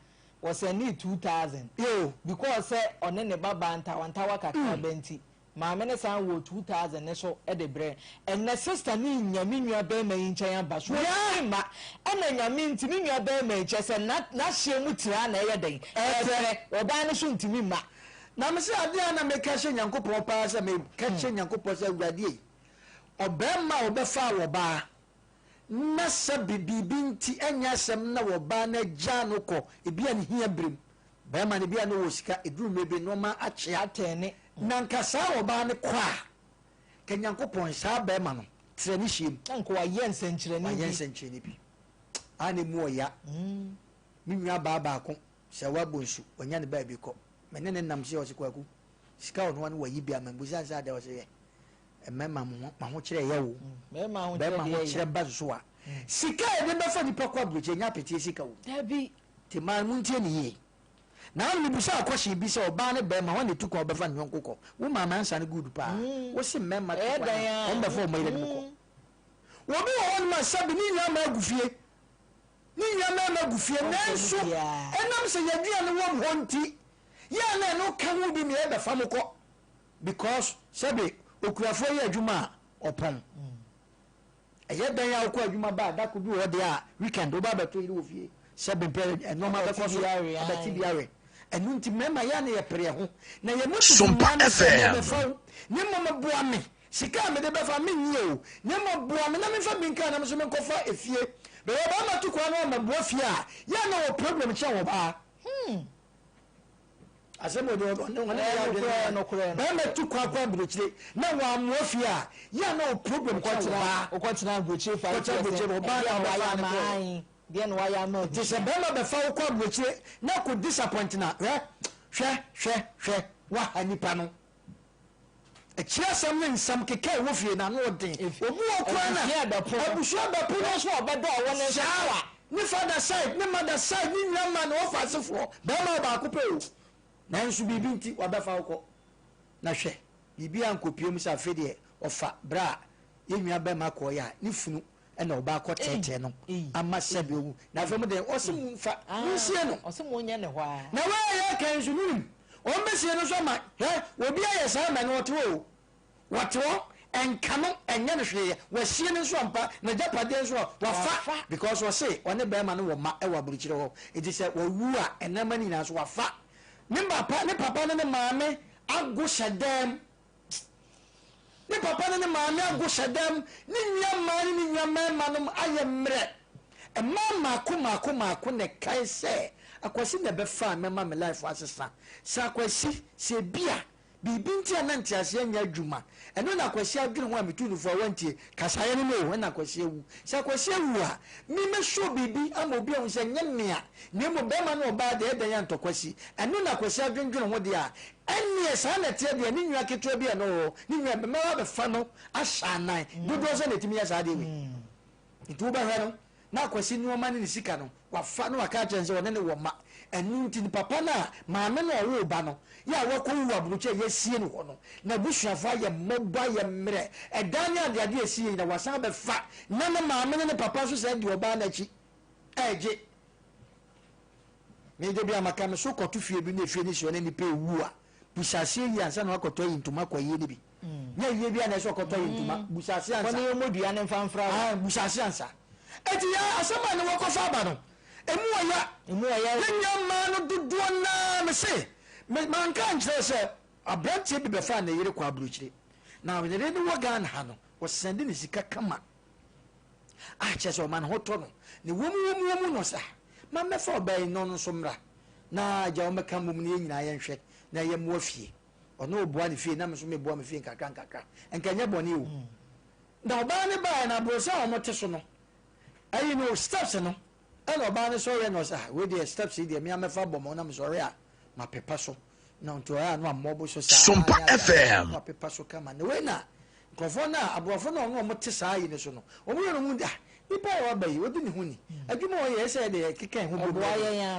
was a need 2,000 yo because one ne baba nta wakaka benti maame ne san wo 2,000 ne so e de bre and na sister ni nyame nua be ma yin ba so ma na nyame ntimi nua be ma che se na hye mu tira na ye den oba ne so ntimi ma na me se ade na me ka hye Nyankopon pa se me ka hye Nyankopon se awurade obema obefa wo ba na sabibi binti enya sem na wo ba na gya no ko ebia ne hia brem ba ma ne bia no wo sika eduru mebe no ma ache atene na nkasa wo ba ne kwa ka Nyankopon sa ba ma no tre ne hiem nko wa yense nkyerene bi ane mu oya mi nwa ba ko se wa bonsu onya ne ba bi ko mene ne nam se o sikwaku sika ono wa yi bia mambuza za da o se mema ma ho kire ye wo mema ho kire ba so a sika e de ba fa ni pakwa broche nya pete sika wo dabi te man muntie ni ye na ni busa akwashi bi se oba ne be ma ho ne tukọ be fa ne nkokọ wo mama ansa ne good pa wo se mema tukọ on be fa o mai de ko wo bi wo ma sabi ni nya ma agufie ni nya ma agufie na nso enam se ye dia ne wo ho nti ya na no ka ho bi me e be fa mko because sabi okurafo ye adwuma opon eye dan ya okọ adwuma ba da ko bi wo de a weekend wo ba beto yiri wo fie sabi pe normal be ko so abati biare enu nti mema ya na ye pere ho na ye mutu Sompa FM ni mama boa me sika me de be fa me nyie o ni mama boa me na me fa binka na me so me kofa efie be wo ba ma tu kwa na ma boa fie a ya na wo problem che wo ba asemo do ngone ya no kure ba me tu kwa brochire na wa amofi a ya na o problem ko tira o ko tira brochire fa brochire ba ya wa ya mai dia no wa ya no ti se ba ma be fa ko brochire na ko disappoint na hwe wa hanipa no e chia sam ne nsam keke wo fie na no den obu o kwa na abusua da puno so obedo wo ne shawa ni father side ni mother side ni nyama na o fa sefo ba ma ba ko pe o na nso bibi nti wabefa uko na hwe bibi ankopiem sa fede ofa bra yenua be mako ya ni funu na oba akọ tete no ama sebe owu na fem de osim fa nsie no osim onye ne ho a na wa ya kan so nim o mesie no so ma obi aye sa ma no oto wato enkano enye no hwe wa sie no so ampa na japade so wa fa because we say one be ma no wo ma e wa buruchire ho it is say wo wu a enama ni na so wa fa ne papa ne maame ago shadam ne papa ne maame ago shadam ni nyama manum ayemre e mama ne kai se akwasi ne be fa mema me life asesa sa akwasi se bia bibi nti ananti ase anya adwuma eno na akwasi adwene ho ametu nufo wantie kasaye ne no na akwasi ewu sa akwasi ewu a mi me sho bibi ama obi a se nyemea ne mo be ma no ba de ya ntokwasi eno na akwasi adwendwene ho de a enie sa na tie de ni nwa keto bi no ni nwa be ma be fa no asha nan dodo so na timi ya sa de wi itu ba ha no na akwasi no ma ne sika no wa fa no aka chense wona ne wo ma enu nti ni papa na maame no owo ba no ya wako wu aburuche ye sie no hono na busuafa ye moba ye mre edanya ade ade sie na wasan be fa na na maame ne papa so se de oba na chi eje me de bia maka me so kotu fie bi na fie ni so na ni pe wu a busase yi ansa na wakoto yintuma kwa ye ni bi nya ye bia na so koto yintuma busase ansa kono yo modua ne mfamfra busase ansa eti ya asama ne wakofa ba no emu aya nyama no dodo na me se man kan kire se abrantie bi be fa na yire kwa abrochire na we ne wo gan ha no wo sende ne sika kama a che so man hoto no ne womu no sa man me fa obai no so mra na ja o meka mum ne nyina ye nhwe na ye mo afie ono oboa ne fie na me so me boa me fie nkaka enkanya bone o na oba ne ba na brosa o mo te so no ayi no steps no and Obana sorry and was with the steps in the Miamefa Bomonam Soria, my pepaso. No to her, no mobile society. Sompa FM. My pepaso come and the winner. Governor, Abrofono, no Motisa in the Sono. Omunda. People are by you, didn't Huni. I do more, yes, I can't who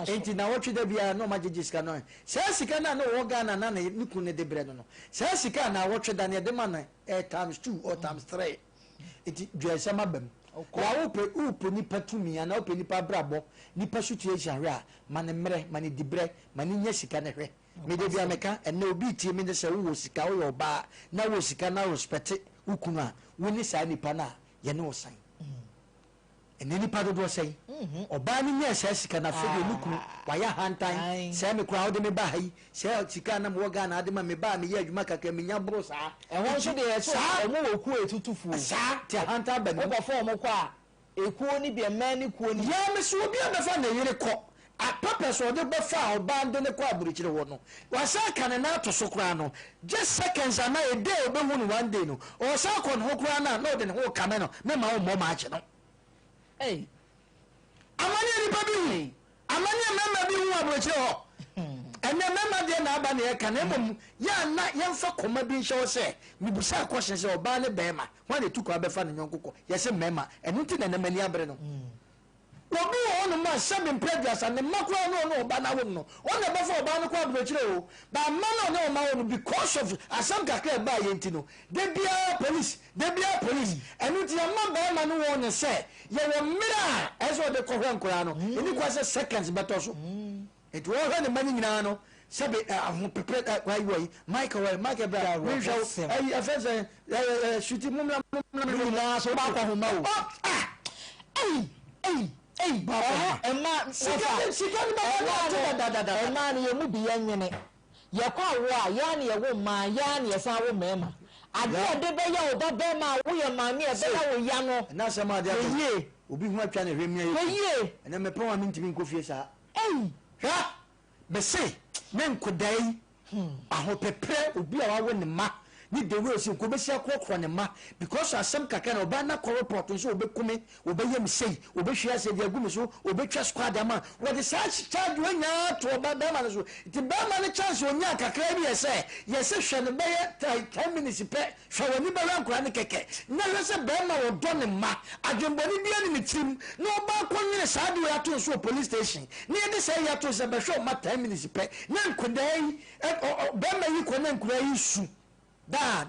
ain't now what should be no magic canoe. Says can no organ and none, Nukune de Bredano. Says can now watch than the man times 2 or times 3. It dress some of them. Open nipa to me and open nipa brabo, nipa situation ra, manemre, mani dibre, mani yesikanere. Mede bia meka and no beat him in the say wo sika wo ba na wo sika na respect ukuna woni sa nipa na ye no sign. And any part of what say, or banning yes, sika na figure nuku, why a hand time, Sammy crowd me by, say Chicana Morgan, Adama me by me, you make a camina brosa, and once you there, sir, I will quit to fool, sir, to hunter, but over form of qua. A quony be a man, equally. Yeah, Miss will be on the fun, you call. A purpose or the buffalo band in the quabridge the one. Was I can an out to Socrano? Just seconds I may a day or one day, no, or Sakon Hokrana, no, then whole camino, no more match. Hey, amani baby, amani member bi hu abroche ho. And the member dey na aba na ka na mum ya na yemfa koma bi show say mi busa question say oba ne bema when they took abefa ne nyonkoko yes mema enu ti na na mani abre no obi ono ma seven previous and the macro no oba na won no on na befa oba no kwa abroche o ba man no ma won because of asam kakra ba yenti no de bia police enu ti ma bema no won say ye wo mira eso de kohwe nkora no eni kwa se seconds beto so it wo hwe ne mani nyina no sebe ahun prepare why boy Michael bra we show afese shooting mum na so ba kwa homa wo baba emma sikani baba emma ni yemu bi yenyene ye kwa wo a ya ne ye wo ma ya ne ye san wo mema ade de be ya oda be ma wo ye ma me e be ya wo ya no na se ma de ye obi hu atwa ne hwemia ye ene me pon wa mintimi nkofie sa ha be se men kodai ahopepre obi a wa wo ne ma ni de we osi ko be sia kokro ne ma because asem kaka na oba na ko report so obekume obeyem sei obehwia se de agumi so obetwa squad ama we de search charge we nya to oba be ma so ti be ma ne chance onya kakra bi yese hwe ne be 10 minutes pe hwe woni be rankura ne keke na yese be ma wo do ne ma adwemboni bia ne tim na oba konwene saa de we ato so police station ne de say ya to se be hwe ma 10 minutes pe na nkudai be ma yi ko na nkura yi su da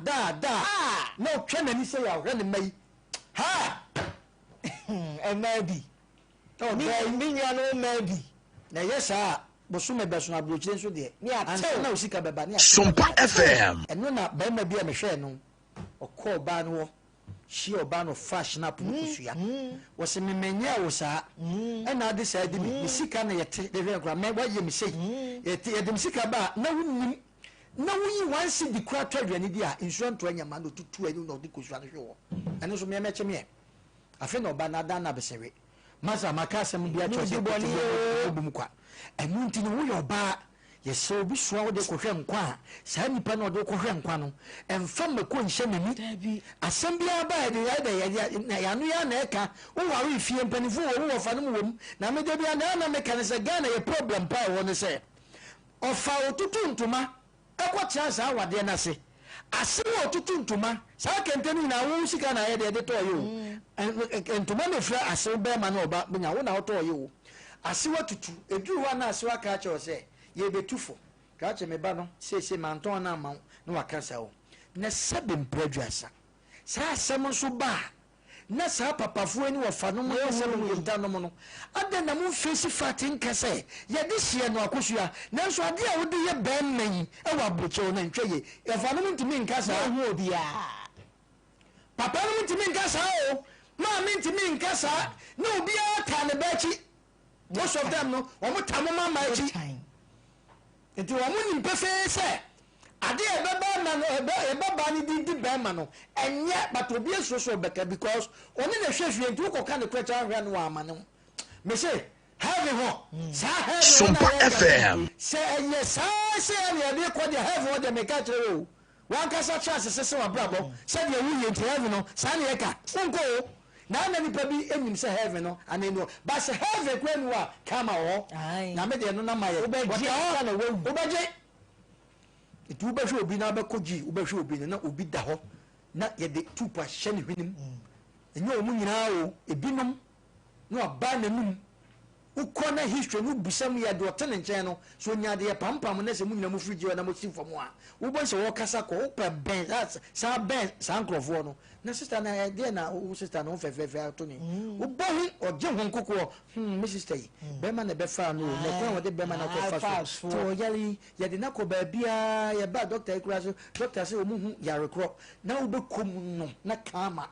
no twena ni say ya hwe mai ha maybe oh me nya no maybe na yesa bosume beso na bloche so de ni ate na osika beba ni Sompa FM eno na ba ma bia me hwe no okọ ba no shi oba no fashion up kusua wo se me menya wo sa e na de sa de mi sika na yete de hwe kra me wa ye mi sei yete de sika ba na wunnim na wuyi wansi di kwa twadwane di a insurance to anya ma no tutu ani no di kusua no hwe wo eno so me meche me afi no ba na da na besere masa makasa mu bia cho se boni obum kwa enu nti no wo yo ba ye se obi soa wo de kohwe nkwa saa nipa no de kohwe nkwa no emfa mako nhye nani asem bia ba de ya no ya na eka wo ware fie mpanifo wo fa no wom na me de bia na me kan se Ghana ye problem pa wo ne se ofa otutu ntoma ekwa chance awade na se ase wo otutu ntoma saa kenteni na wo sika na ye de to yo ntoma ne fra ase be ma na oba nya wo na wo to yo ase watutu eduru wa na ase wa ka cha se ye betufo ka che me ba no se manton na ma no wakasa wo na sebe mpraduasa saa asem so ba na saa papafo ani wo fa no mo yesem mo yenta no mo no ada na mo face fatin kase ye de hie no akosua na so ade a wo de ye ba mman e wa brocho na ntwaye e fa no ntimi nkasa ho odia papa no ntimi nkasa o ma mi ntimi nkasa na obi aka ne bachi most of them no wo mo tamo mama achi enti wo mo nimpe fe ade ebeba na ebeba ni di bema no enye but obi eso beka because oni na hwehwe nti ukoka ne kwacha ahwa no amane me say have ho sa have Sompa FM say yes say na be ko de have ho de me ka kire o wan kasa chance se wa brabo say de wu ye nti have no sa na ye ka unko na nipa bi enyim se heaven no anenu ba se heaven kwenu a kama ho na me de no na maye obeje itu ubehwe obi na abekogi ubehwe obi na obi da ho na ye de tupa hye ne hwenim enye omu nyina o ebinom no aba na num ukona history no busam ya de otene nchen no so nya de pampam na se mu nyina mu friji na mo sifom a wo se wo kasa ko upa ben sa ben sa nkrofo no na sister na de na wo sister no fefefe atoni wo bohi oje honkoko me sister yi be ma na be fa no na kwa wo de be ma na ko fa so to yali ya de na ko ba bia ya ba doctor ikura so doctor say o mu hu ya rekro na wo be kom no na kama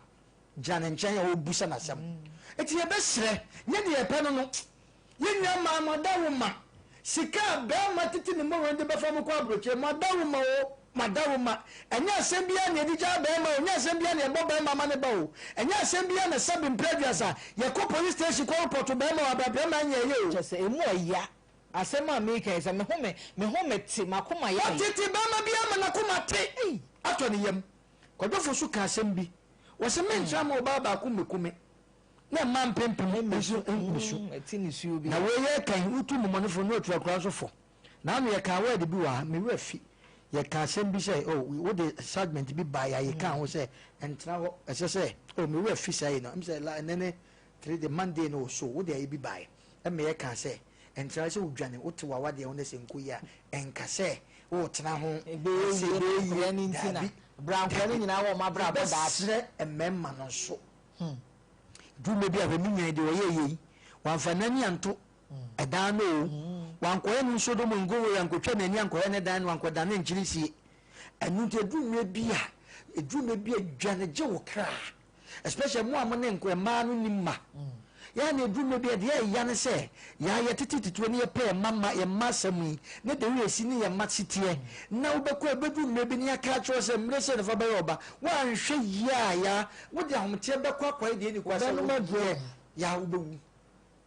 jane nchen ya wo busa na sam eti ye be sre nya de ye pe no yenya ma madawuma sika be matiti ni mo wonde be fa mo kwa broche madawuma o madawuma enya asembia na edija be ma enya asembia na ebo be ma ma ne ba o enya asembia na sabin previous a ye ko police station ko report be ma ababia ma nya ye o just emu oya asema me kan se me home ti makoma ya titi be ma bia ma na koma te ato ne yam kodofo so ka asembi wo se me ncha ma ba ku mekume na man pempem esu etini su bi na we ye kan utu momonofo no otu akra so fo na no ye kan word bi wa me we fi ye kan sem bi say oh we the segment bi ba ya ye kan ho say entra ho ese say oh me we fi say no me say la nene 3 the Monday no so wo de bi ba e me ye kan say entra say udwane wote wa wade ho na se nkoya enka say wo tena ho be ye ni ntina branko ni nyina wo ma bra bo da sre ememma no so dume bi a be minyan de oyeye wanfa nani anto edan no wankoye no so do mo ngowo yankotwa nani ankoye ne dan wankoda na nchirisi enu te dume bi a dwane je wo kra especially mo amone nko ma no nimma ya na dume bi a de ya ne se ya ye titititu ne ye pe mama ye masami ne de we si ne ye matsitie na wo bekọ ebedume bi ne aka cho se mre se ne fa ba yoba wan hwe ya wo de ahomte bekọ akwa de ni kwa se ya wo bewu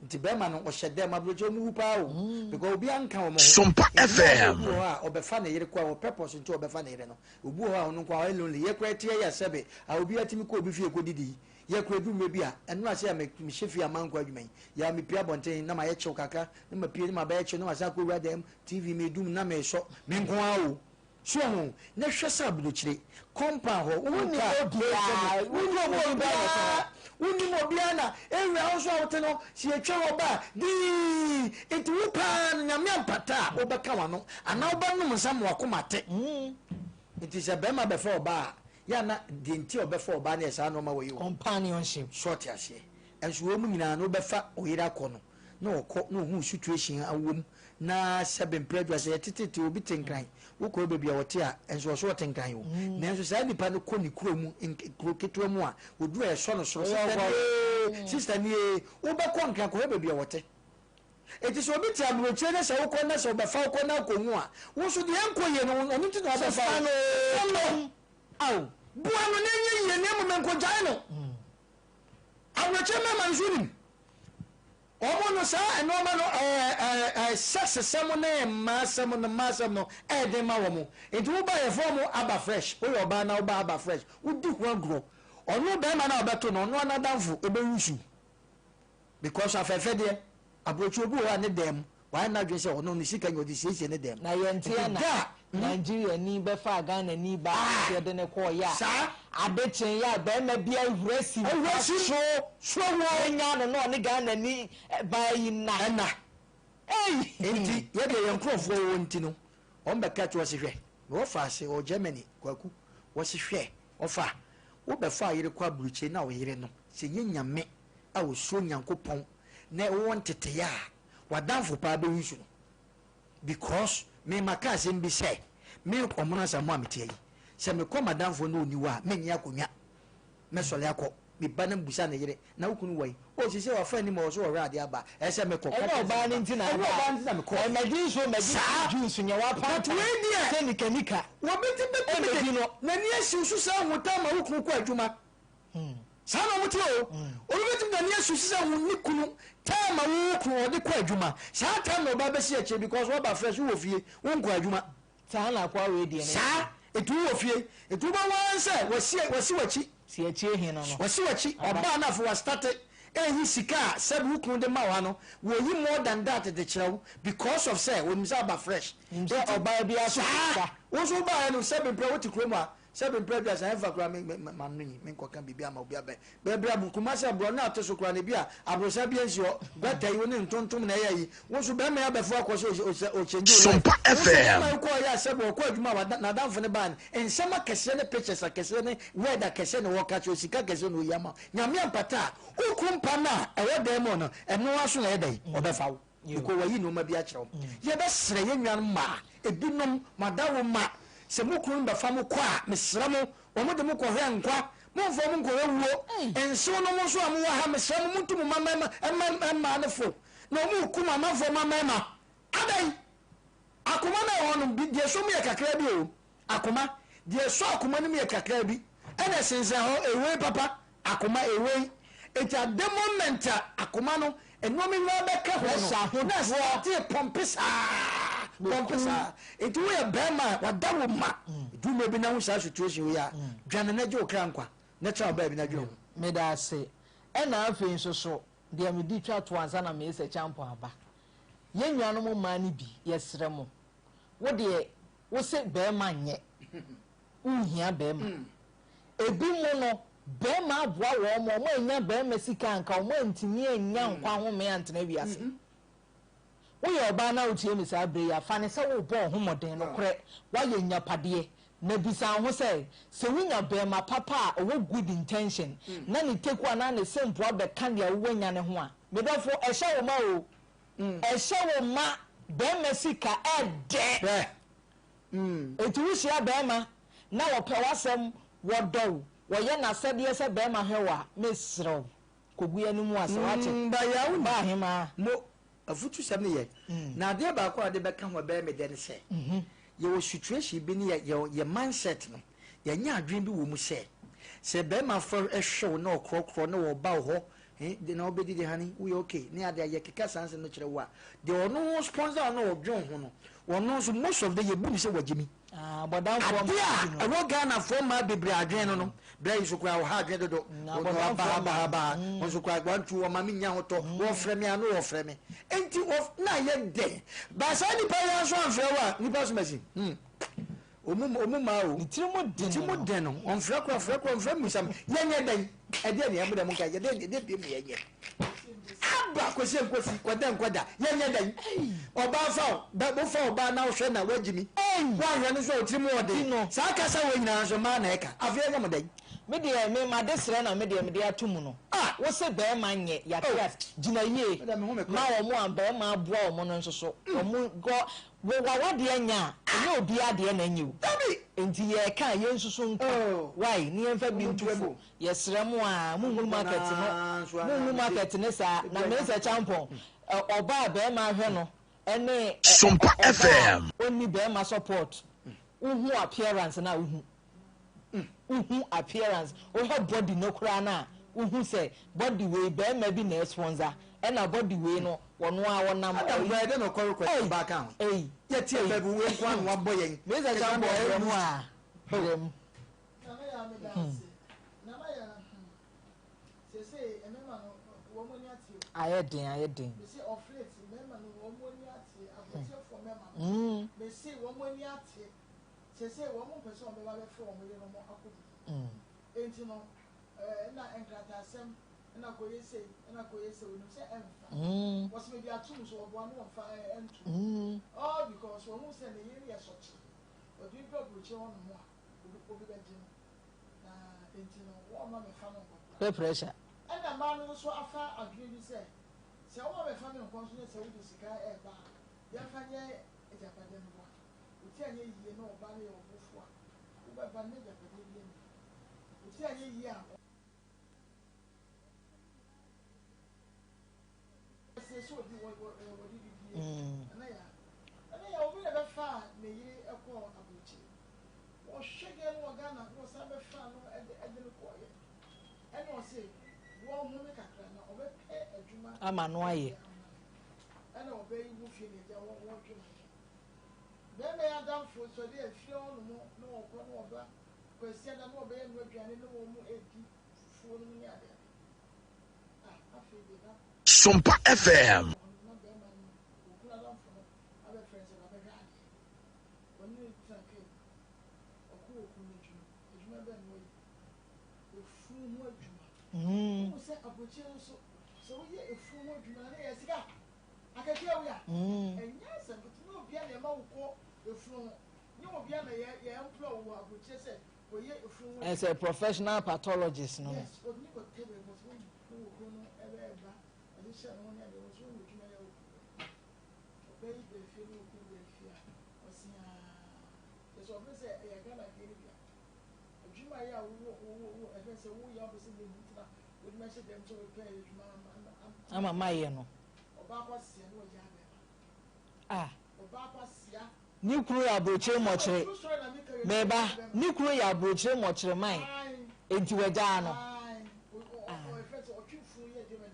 nti be ma no o hyede ma brojo mu pa o because obi anka wo mo Sompa FM obefa na yire kwa wo purpose nti obefa na yire no obu ho a ono kwa wo lonely ye kwa tie ya sebe a obi atimi ko obi fie ko didi ye ko edume bi a enu ase ya me shefi amanko adwuman ya me pia bonten na ma ye chew kaka na ma pia ma ba ye chew na ma sa ko radem tv me dum na me so me nko a o so ho na hwesa abulokire kompa ho woni mobiana ewe also awoteno si etwa oba di etu pa nyame ampata obeka wano ana oba num nsam wakomate it is a bema before oba ya na denti obefa oba na esa no ma we companionship short ase enso wo mu nyina no befa oyira kono na okọ na ohu situation awom na seven previous tititi obi tenkran wo ko bebi a wote a enso so tenkran wo na enso sa nipa no kọ ni kuro mu kuro keto mu a odu e so no so sister ni wo be kọ nkan ko bebi a wote eti so obi ti abroche na se wo kọ na se obefa kọ na ko mu a wo so de enko ye no onu ti na obefa no au bua no nenye ye ne mo menko jai no abroche me manzuri omo no sa eno ma no sex semo na masem no de ma wo mo enti wo ba ye form aba fresh wo yo ba na wo ba aba fresh wo di ho agro ono be ma na obeto no no na danfo ebe yusu because afefe de abrochu obi wa ne dem wa na dwe se ono ni sika nyodi siesie ne dem na ye ntia na Nigeria ni be fa Ghana ni ba de ne ko ya adechen ya be ma bia huresi so wo nya no ne Ghana ni ba yi na enti ye de ye nkrofo wo nti no on be catch wo se hwe wo fa se o Germany kwaku wo se hwe wo fa wo be fa yire kwa bruche na wo yire no se nyame a wo so nyankopon na wo ntete ya wadanfo pa be wisu no because me makase mbi se me komuna sa mo amete yi se me ko madanfo no oniwa me nya akonya me sole akọ me bana busa na yire na wukunu wai o sise wa fa ni mo so wa ade aba e se me ko ka ba ni ntina me ko e magi juice nya wa pa se ni kanika wo beti beti no na ni asi su sa huta ma wukunu ko adwuma sana muti o beti na ni asi su sa hu ni kunu ta ma wukunu o de ko adwuma sa ta no ba be si eche because wo ba fresh wo fie wo nko adwuma ta na kwa we die ne sa etu wo fie etu ba wan se wasi wachi si echi hin no wasi wachi oba na for started ehi sika said wukun de ma wa no wo yi more than that de kyerɛw because of say when misa ba fresh nje oba bia so wo so ba no said be what krom a said be bia say fa kra me manni me nkoka bibia ma obi abe be bra bu kuma say bro na to so kra ne bia abrosa bia nsi gwata yi woni ntontom na yayi wo so be me abefo akoso o change Sompa FM ko ya say bo ko adwuma wa na danfo ne ban ensema kese ne pictures kese ne weather kese ne wo ka cho sika kese no yama nyame ampata ukumpa na ewo demo no eno aso na yedai obefa wo ko wayi no ma bia kyerɛw ye be sere ye nwan ma ebinom madawo ma se mukuru ba fam kwa mesra mo omo de mukɔ hwɛ nkwa mo mfo mo nkɔ wuo enso no mo so am wa ha mesra mo mutum mama ne fo na mo kuma mafo mama adai akoma na wo no die so me kakra bi o akoma die so akoma no me kakra bi ene sense ho ewe papa akoma ewe it at the moment akoma no eno me nwa be ka ho na so tie pompisa it we a bema wadawo ma du me bi na ho sa situation we a dwane na je okra nkwa na tra ba bi na dwo me da se ena afi nsoso de me di twa to ansa na me se champo aba ye nwanom ma ni bi yesre mo wo de wo se bema nye unhia bema ebi mo no bema aboa wo mo enya bema sika nka mo ntimi enya nkwa ho me antena wiase wo ye oba na otie mi sa bre ya fa ne se wo bo homoden no kore wa ye nyapade na bisa ho se winya bema papa o good intention na ni teku ana ne sempo abeka ne wo nya ne ho a me dafo ehye wo ma o ehye wo ma bema sika ede etu hia bema na wo pe wasem wo do wo ye na sede se bema hwewa mesrew kogu animu ase wache ba ya wo ba hema mo afutu sam ne ye na de ba ko ade beka ho be me de ne se ye wo situation bi ne ye mindset no ye nya adwen bi wo mu se be ma for ehwe na okrokro na wo ba ho de na obedi de hani we okay ne ade ye keka sanse no kire wa de ono sponsor na odwen ho no wono so most of the ye bu se wagimi bodan from ro Ghana from ma bebre adwen no bra yi so kwa wo ha adwen dodo ba wo so kwa gwantu wo ma minya hoto wo frɛ me anu wo frɛ me enti na ye de ba sa ni pa ya so anfrɛ wa ni pa so masi omu ma o timo den no on frɛ kwa musam yenye den e de ne am de mo ka ye de bi mu yenye aba kwesi kwada yenye den oba fa bo fa oba na wo hwɛ na wagimi wa hwɛ no so timo ode sa ka sa wo nyina so ma na eka afia nya mo den me de me ma de sere na me de atum no wo se be ma nye ya class gina yie ma wo mo an be ma aboa wo no nso so wo mo go wo wa de anya ene obi ade na nyi wo enti ye ka ye nso so nko why ni emfa bi ntufo ye sere mo a mu market ne sa na me se champion oba be ma hwe no ene Sompa FM oni be ma support uhu appearance na uhu appearance o have body no kura na uhu say body way be ma bi na sponsor e na body way no wono a wonam e de no korokoro back out ye tie be bu we nko an wa boy yen me say jambo e mu a dem ayedin me say of late remember no wo mo ni ate abotie for mema me say wo mo ni ate say wo mo pese o me ba be fo wo mo ye no mo akobu enti no na enkrata asem na koyese wo no say emfa was me dia tum so obo anu omfa entu all because wo mo say na ye ye sochi odi pe obruche won mo a obi be je na enti no wo ma me fa no ko pressure and man so afa agree bi say wo me fa me nko so say wo di sika e ba ya fa nye ejapade no uti anye yie na oba ne obofo a wo ba ba ne ejapade bi ni uti anye yie a say so di wo di bi na ya obi le be fa me yiri ekọ abuchi wo hwege no Ghana wo sa be fa no e de ko ye and wo say wo hu me kakra na obe pe adwuma ama no aye ana obe yi wo fie ne ja wo twe be me ya dan fo so de afie onu mo no okro no oba kwasi da no be no aduane no wo mu edi fuo no ni ade afi de na Sompa FM. As a professional pathologist, no. Yes, I'm a Mayeno. Ah, Nuclear abroche mochre. Meba, nuclear abroche mochre mine. Into a dano.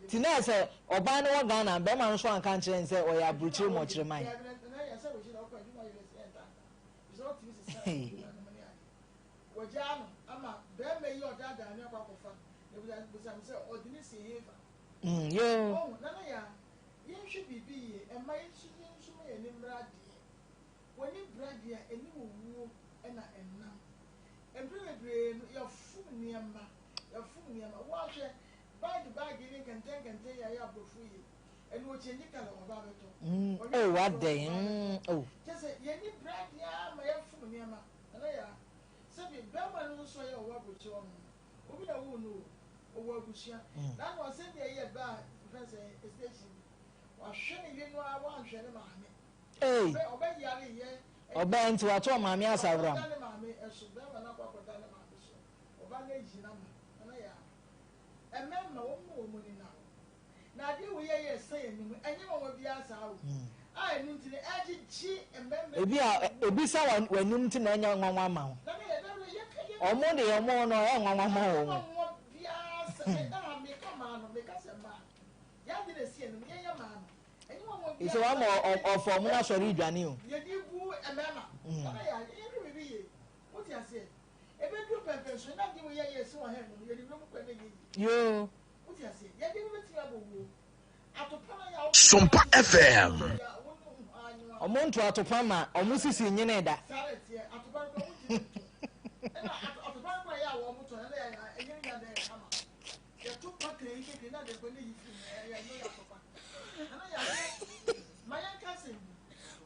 Tina say, Obano wa Ghana, Beman Swan country and say, or ya abroche mochre mine. Yo. Oh, Nana, you should be and my when you bread here, and you will and now. And bring your food near your food near my water. Buy the bag in and take I have free. And what you need of Babato. Oh, what day? Oh, just say, you need bread, yeah, my food near my. And I are. Sabi, Belman also your work with you. Obi na wo no owo abusia na no se de ye ba fence station wa hwe ne no a wa hwe ne maame obe yare ye obe nti wa to maame asawram ne maame eso be ma na kwa kwata ne maame so oba na eji na ma na ya ememma wo mu ni na de wo ye say enimu enye wo bi asawo a enu nti ne agichi ememma ebi sa wanum nti na enya nwanwa ma ho omo de omo no e nwanwa ma ho It's a one of formula sorry Johnny. You do a mamma. What you say? If you do purpose, not give me a so hand, you Yo. What you say? You didn't Sompa FM. Omuntu atopama omusisi nyene da.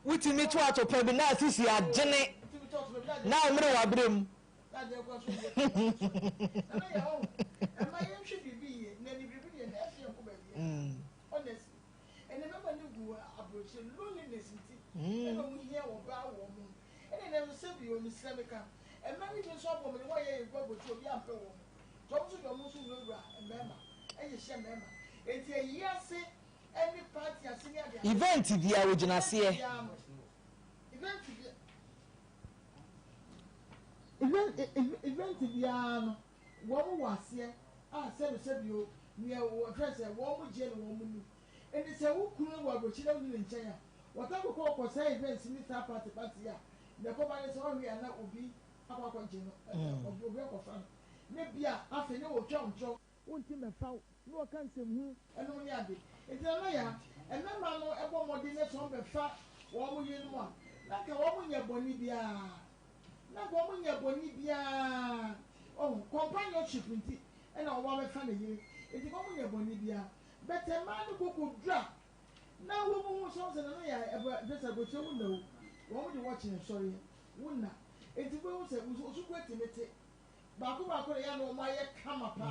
Wuti mi to atopa bi na sisi agene na omre wa brem event dia originase event dia no wo wase sebio ne wo dress wo je no wo mu eni se wo kunu wo abrochi na ni nchen ya wata ko say event ni sa party ya ne ko ba ni so hwe na obi akwa je no obi akwa ne bia afi ne wo twoncho wonti mefa no o kan sem hu eno ni ade enti na ya enema no ebo modi ne so befa wo mu yi no a na ka wo mu nya boni bia na wo mu nya boni bia oh companionship nti ena wo befa ne yi enti wo mu nya boni bia bete ma no koko dra na wo mu so se na ya ebo desa go che wo na wo mu di watching sorry wo na enti wo se so kweti mete baako ya no ma ye kama pa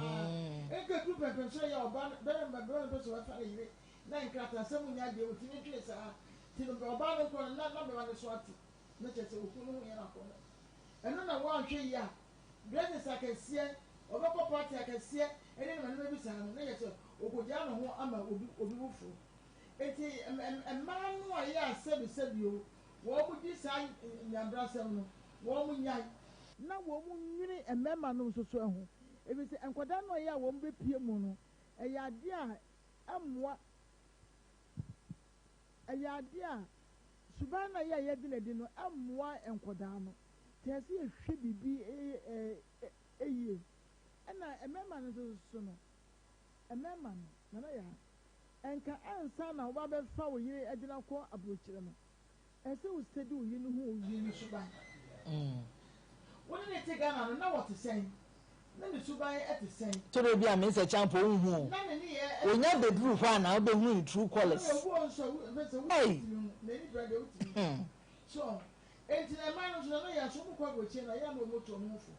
enke tu pepe so ya oba bere be so fa ile na nkrata se mu nya de o tini twe sa ti no oba no ko na be ma so ati na che se oku no ya na ko eno na wa hwe ya brede sakesie oba ko party akesie ene na me bi sa no na ye se okoja no ho ama obi bufu eti emma no a ya sebi o wo mu di sa nyambra sem no wo mu nyai na wo mu nwiri emema no so ehu ebi se enkoda no ya wo mbe pie mu no eya ade a ammoa eya ade a subana ya ye di no ammoa enkoda no tiasi ehwe bibi eye ɛna ɛmɛma no so no ɛmɛma no na ya ɛnka ansa na wo ba fa wo yire agyina kɔ aburokyire no ɛsɛ wo steady wo yire no ho wo yire no suban woni ne te Ghana no na wɔte sɛn na ne suban ɛte sɛn toro bi a me se champo unhu na ne ne yɛ onya bedru fa na obehu in true colors hey so enti na man no so na ya so mu kwa goche na ya no moto mo fu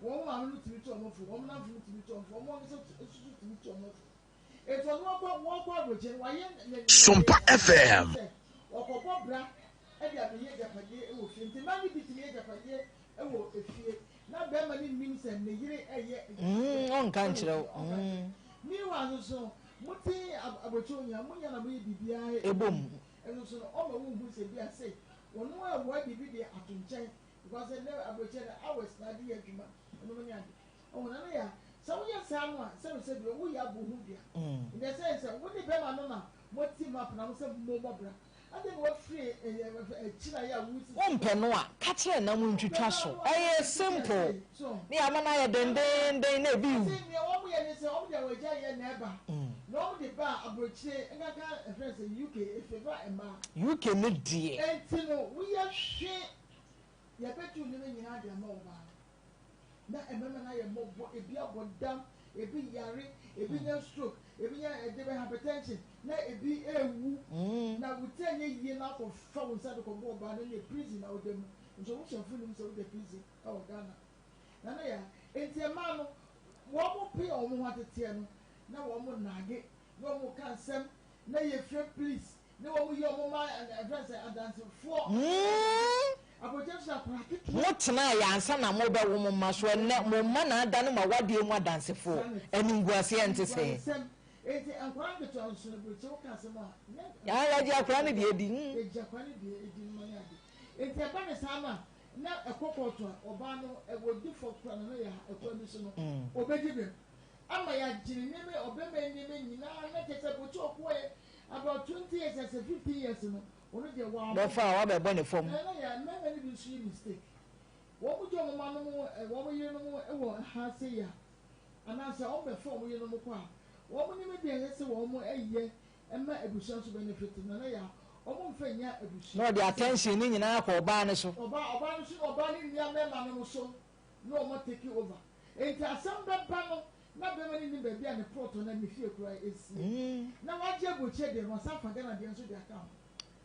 won ma no timi to mo fu won na fu timi to mo fu won so esusu timi to mo fu eto no kwa goche wa ye Sompa FM okopọ bra e dia be ye japade e wo fi enti man bi timi ye japade e wo efie na be ma ni nim se ne yire eye on kan kire ni wa so muti abocho nya munya na be bibia ebom eno so no o ma wo hu se bia say one more word be the atunchen because I never approached hours na di adwuma no many ade oh na ya so we say anu a say we ya bo hu dia in the sense we dey be ma no na what team up na say mo bobra and then what free china ya wusi wompe no a ka kire na mu ntwitwa so eh simple ni amana ya denden na bi say me wo mo ye ni say o mo ja ye na eba no the ba abrochire ngaka friends UK if ever ema UK no die entino we are hwe ya betu ni nyina de ma oba na emema na ye mobo ebi abodam ebi yare ebi nya stroke ebi nya edebe hypertension na ebi ewu na wutenye yie na ko fa wo sa de ko bo oba na ye prison na odem nso wo shafu ni so de prison ka o Ghana na ya enti ema no wo mo pe o mo hatete no na wo mo nage na wo mo kansem na ye free please na wo mo ye mo ma address adance for motena ya ansa na mo be wo mo ma so ne mo ma na ada no ma wade mu adansefo aninguase ente se enti ankwa ngeto anso no broche wo kansem a ya ya ji akwa ne de edi eji akwa ne de edi no ya de enti aba ne sama na ekokoto oba no ewodi for kra na ya ekwa bi so no obedibe ama ya jiri neme obema neme nyina na kete bocho okoe about 20 years as 50 years no ono de wa be fa wa be bone fom na ya meme ni bi shi mistake wo mu jo mo ma no wo mo yire no mo e wo ha se ya anansa o be fom yire no mo kwa wo mo ni me de se wo mo eye ema ebusuan so benefit na ya o mo mfanya ebusuan no the attention ni nyina akọ oba ne so oba no so oba ni nia mema no so no mo take over enti asem be ba no na be mani ni baby and proto na me fie kura esi na waje boche de no safa Ghana de nso de aka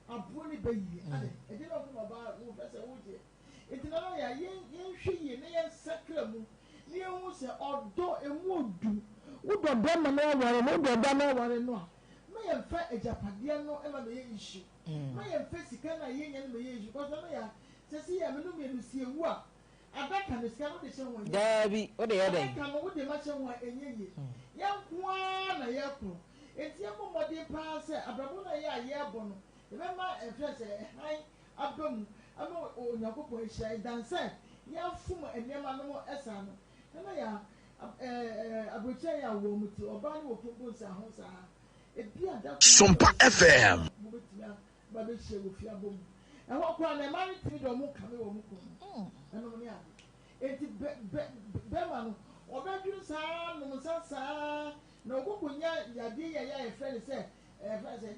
abo ni be yi ade e de no ko ba wo pese wo je enti na ya yen hwie na yen sakra mu ni hu se odo emu odu wo do be ma na ware no do da na ware no a ma yen fa ejapade no e ma me ye issue ma yen fa sika na yen yen me ye issue because na ya se si ya me no me no sie wu a adaka ne sika no de hye won dabi o de ya den adaka no wo de ma hye won enye ye kwa na ye ko enti e mo mode pa se abrabo na ye aye abo no e be ma efrese han abam ama onyakopo hye danse ya fum enema no mo esa no na ya abrocha ya wo muti oba ni wo kumbu sa ho sa e bia da Sompa FM ba be hye wo fi abom e ho kwa na ma ni ti do mo kame wo mo ko no ni ade enti be ma no obedun sa no sa na ogugunya yade ya e friend say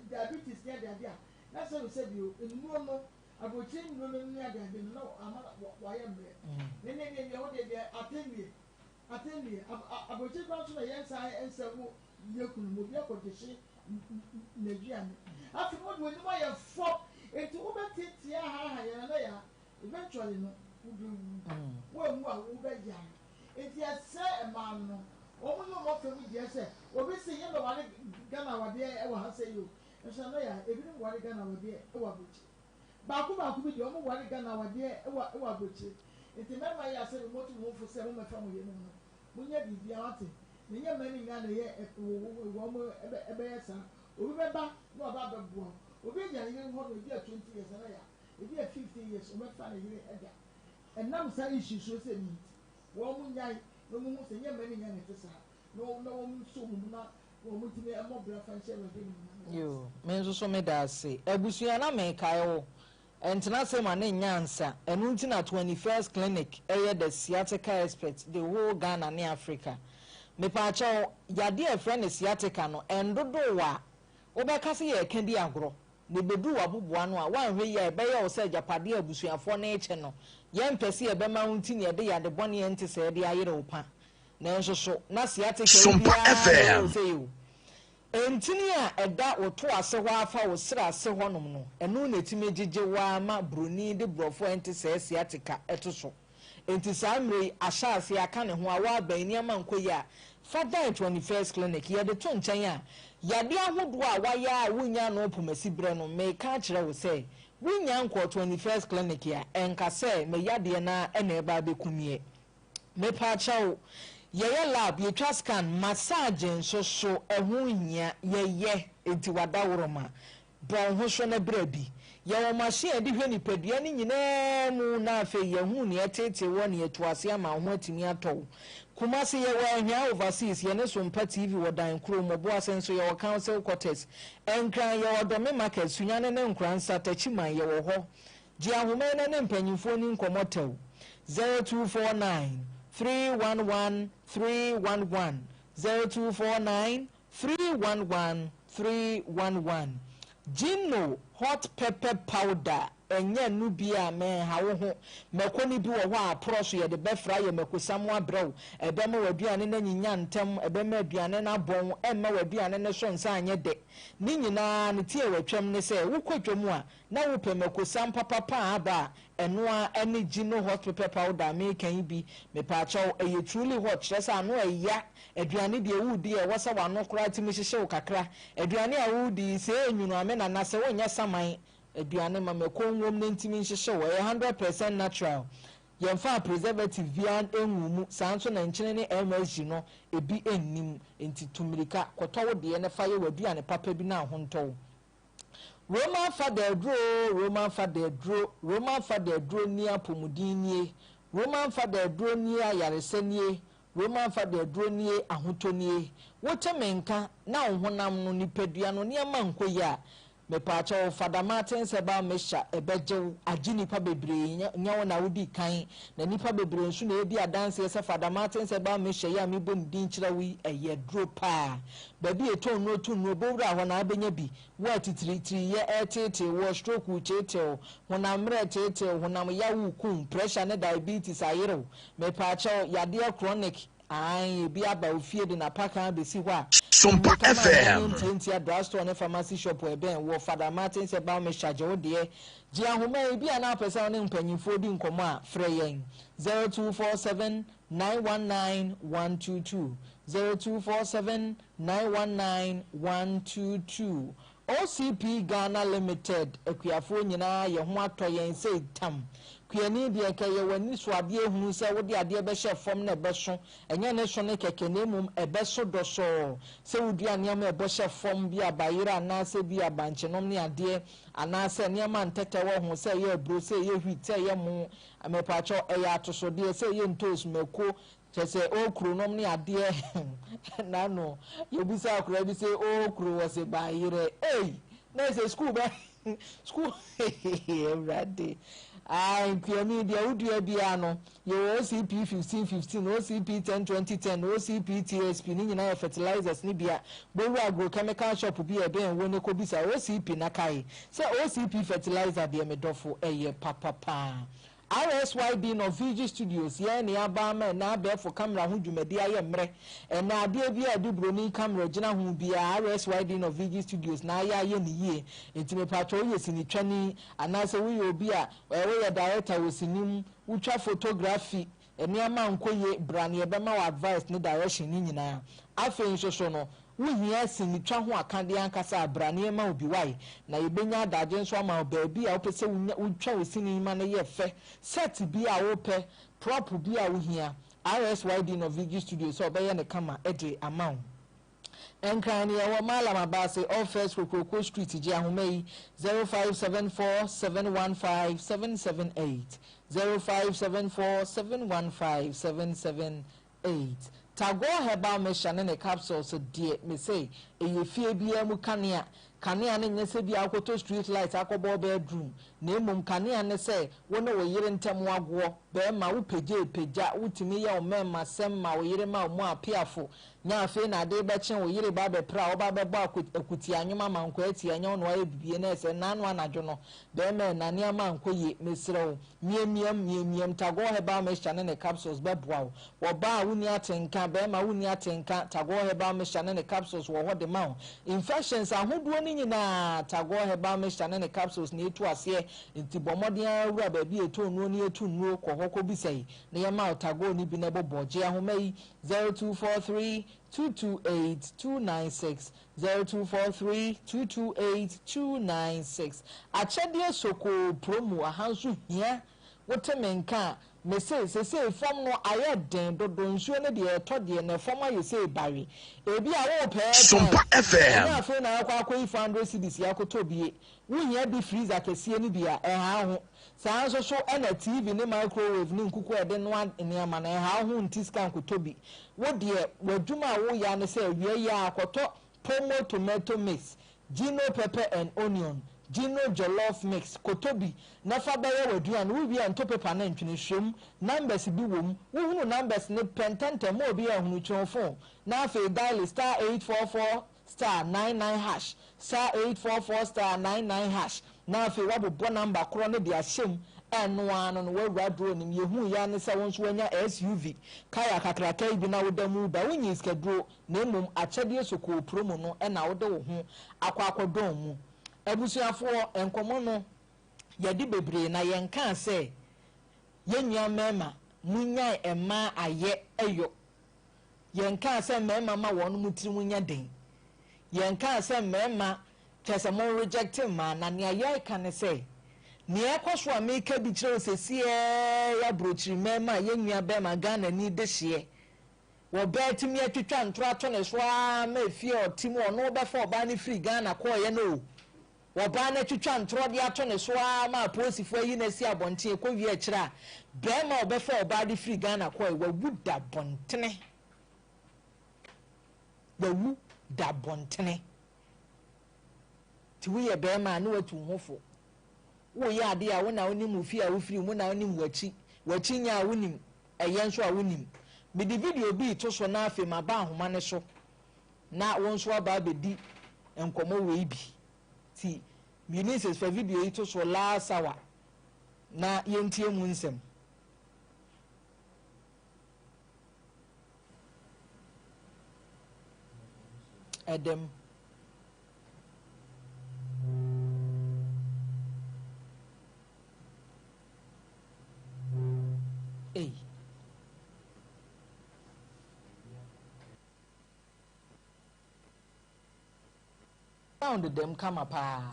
diabetes ya de a na say bio enu no abochi enu no ni ade no ama wa ya mbe ne ho de atemi abochi kwa so na yensa ensa wo yekunu mo bi akodeshi na duane afi mo do ni mo ya fo enti wo betiti ha ya na ya eventually no wo mu a wo be ya enti ase e ma no o mu no mo fam di ese obi se ye no wale Ghana wade e wa ha se yo enso na ya ebi no wale Ghana wade e wa bochi ba ku bi di o mu wale Ghana wade e wa bochi enti me ma ya se mo tu mo fu se mo me fam ye no munya bibia wate nenya mani nga na ye wo mo ebe yesa obi beba na oba bebo obi nya ye ho no dia 20 years na ya ebi 50 years o me fa na ye eda enam sa issue so se mi wo mu nya no mu se nya mani nga na tesa no wo mu so mu na wo mu timi e mo bra fa nche no de ni yo me nso so me da se abusua na me kai wo entena se ma ne nyansa enu nti na 21st clinic the sciatica expert the whole Ghana ne Africa me pa cha yade e friend sciatica no endodo wa obeka se ye ka di agro ne bedu waboboa no a wanhwe ye ebe ye o se japade abusuafo na eche no ye mpese ebe ma unti ne de yade bone ente se de ayere opa na nso so na sciatica Sompa FM entini a eda woto ase ho afa wo sira ase honom no enu na etime gege wa ma broni de brofo ente se sciatica etoso enti samre ashase aka ne ho a wa ban ni ama nkoyi a fada 21st clinic ye de to nchen a yade ahodo a waya a wunya no pomasi bre no me ka kire wo se wunya nko 21st clinic ya enka se me yade na ena eba bekumie me pa chawo ye lab ye twa scan massage nso so ehu hia ye enti wada woroma bon ho so na brabi ye wo machine de hwe nipadua ni nyina mu na afa ye hu ne etete wo ne etuase ama ho atimi atɔ kuma se ye wo hia overseas ye ne Sompa TV wo dan kro mo bo asenso ye wo council quarters enkran ye wo dome market sunyane ne nkransa tachiman ye wo ho ji ahoma ne mpanyimfo ni nkomotew 0249 311 311 0249 311 311 Gino hot pepper powder enye nu bia me hawo ho mekoni bi wo ho a proso ye de befra ye mekosam abrew ebe ma waduane na nyinya ntem ebe ma aduane na bon emma waduane ne so nsa anye de ni nyina ne tie watwam ne se wo kwadwam a na wo pe mekosam papa aba enoa ene Gino hot pepper powder me kan bi me pa chaw eye truly hot chesa no eya aduane de wudi e wosa wano kra ti me hyehye wo kakra aduane a wudi se enwunu ame na na se wonya saman aduane ma mekonwom ne ntimi hyehye wo 100% natural yemfa preservative via enwumu sanso na nkyene ne MSG no ebi ennim enti tumirika kotowo de ne fa ye waduane papa bi na ahontɔ Roman father dro ni apomudinnie Roman father dro ni ayaresanie Roman father dro ni ahotonie wotemenka na ohonam no nipadua no ne ma nkoyi me pacha Father Martin seba mesha ebeje agini pa bebre nyawo na wodi kan na nipa bebre nso na edi adanse se Father Martin seba mesha ya me bom din kira wi eye dropa baby eton no tun no bowra ho na abenya bi wa titiri ye etete wo stroke chete hona mre chete hona ya wu kum pressure ne diabetes ayero me pacha yade chronic ai bi aba ofie de na paka be si ho a Sompa FM Tintia drugstore ne pharmacy shop we ben wo Father Martin se ba me charge wo de ji ahoma bi ana pesa ne mpanyimfo di nkomo a frɛ yen 0247 919 122 0247 919 122 OCP Ghana Limited akuafo nyina ye ho atɔ yen se tam kuani de ka ye wani so ade ehunu se wo de ade be hye fom na be so enye ne so ne keke ne mum ebe so do so se wudua ne ma ebe hye fom bi abayira na se bi abanchenom ne ade ana se ne ma ntete wo ho se ye bro se ye hwite ye mu amepacho eya atosode se ye ntos meko chese okrunom ne ade na no ye bi se akura bi se okru wo se bayire na se school ba school everyday Piani dia udia biano yo OCP 1515 OCP 102010 OCP TSP ni nyina fertilizers ni bia boru agrochemical shop bi e ben wo ne ko bisa OCP na kai se OCP fertilizer de medofo eye papa RSYD no VG Studios ye ne aba ma na be for camera ho dwumadi aye mre na ade bi a dubroni camera gina ho bia RSYD no VG Studios na aye ne yie entime patro ye sini twani anase wo ye obi a wo ye director wo sinim wo twa photography ene ama nkoye brand ye be ma advice ne direction ni nyina afa nsoso no wuhia sini twa ho akade ankasa abrane ma obi wai na yebenya adaje nso ama baabi a wopese wutwa osini ma na ye fe set bi a wope prop bi a wuhia RSYD no VG Studio so obeye ne kama ede amount enkran ye wo mala mabase office Kokoko Street ji ahomai 0574 715 778 0574 715 778 Tago heba me shane ne capsule so die me say eye fie bia mu kanea kanea ne nyɛ sɛ bi akoto street light akɔbɔ bedroom na emom kanea ne sɛ wo ne wo yere ntɛm wagoɔ bɛɛma wo pagya wotumi yɛ wo mɛma sɛm ma wo yere ma wo mu apiafo nya afei na ade bɛkye wo yere ba bɛpra wo ba bɛbɔ akuti anwoma manko ati anya no ayɛ bibie na ɛsɛ nanu anadwo no bɛɛma na nneɛma anko ye mesrɛ wo miemiam tago herbal mixture ne capsules bɛboa wo wɔba a woni atenka bɛɛma woni atenka tago herbal mixture ne capsules wɔ hɔ de ma wo infections ahodoɔ ne nyinaa tago herbal mixture ne capsules ne etu aseɛ nti bɔmmɔden awura baabi etu nuo ne etu nuo kɔ hɔ kɔ bisai na yɛma wo tago ne bi na bɔbɔ gye ahoma yi 0243 228 296 0243 228 296 akyɛdeɛ soko promo ahanso hia wote menka mese fam no ayɛ den dodo nsuo ne deɛ ɛtɔ deɛ na fam ayɛ sɛ bari ebi a wo pɛ Sompa FM na afei na akɔ 400 cedis yakɔtɔ bie wohia bi freezer kɛseɛ ne bia ɛha ho saa nso so ɛna TV ne microwave ne nkuku ɛde no nneɛma na ɛha ho nti scan kɔtɔ bi wo deɛ wadwuma a wo ya ne sɛ wie ya akɔtɔ pomo tomato mix gino pepper and onion gino jollof mix kotobi na fa bɛyɛ waduan wo bi anto paper na ntwene hwem numbers bi wom wo hunu numbers ne pentente mo obi ahunu twonfo na afei dial star 844 star 99 hash star 844 star 99 hash na afei wabobɔ number koro ne de ahyem ɛnoa no wawura duro nim yehu ya ne sɛ wonso wanya SUV kaya kakraka bi na wodamu ba wonyi skeduro na emom akyɛdeɛ soko promo no ɛna wode wo ho akɔakɔdɔn mu abusuafoɔ enkomo no yɛde bebree na yɛnka sɛ yɛnua mɛma munya ɛma ayɛ ɛyɔ yɛnka sɛ mɛma ma wɔn mu tiri munya den yɛnka sɛ mɛma kyɛsɛ mo reject ma na nea yɛka ne sɛ nea ɛkɔ so a meka bi kyerɛ sɛsie ya brochiri mɛma yɛnua bɛma Ghana ni de hyeɛ wɔbɛɛ timi atwitwa ntora to ne so a ma efie ɔtim ɔno bɛfa ɔbaa ne firi Ghana kɔɔyɛ no wɔbaa na twitwa ntorɔ de ato ne so a ma apolisifoɔ ayi na si abɔnten ekɔ wie akyerɛ a bɛrima ɔbɛfa ɔbaa de firi Ghana kɔɛ wawu da bɔntene wawu da bɔntene ti woyɛ bɛrima a ne watu ho fo woyɛ ade a wona wonim fi a wofiri mu na wonim wachi nya a wonim ɛyɛ nso a wonim mede video bi to so na afei ma ba ahoma ne so na wɔn nso aba abɛdi nkɔmɔ wei bi ti ministers for video ito so last hour na yentie mu nsɛm Adam ei found them kama pa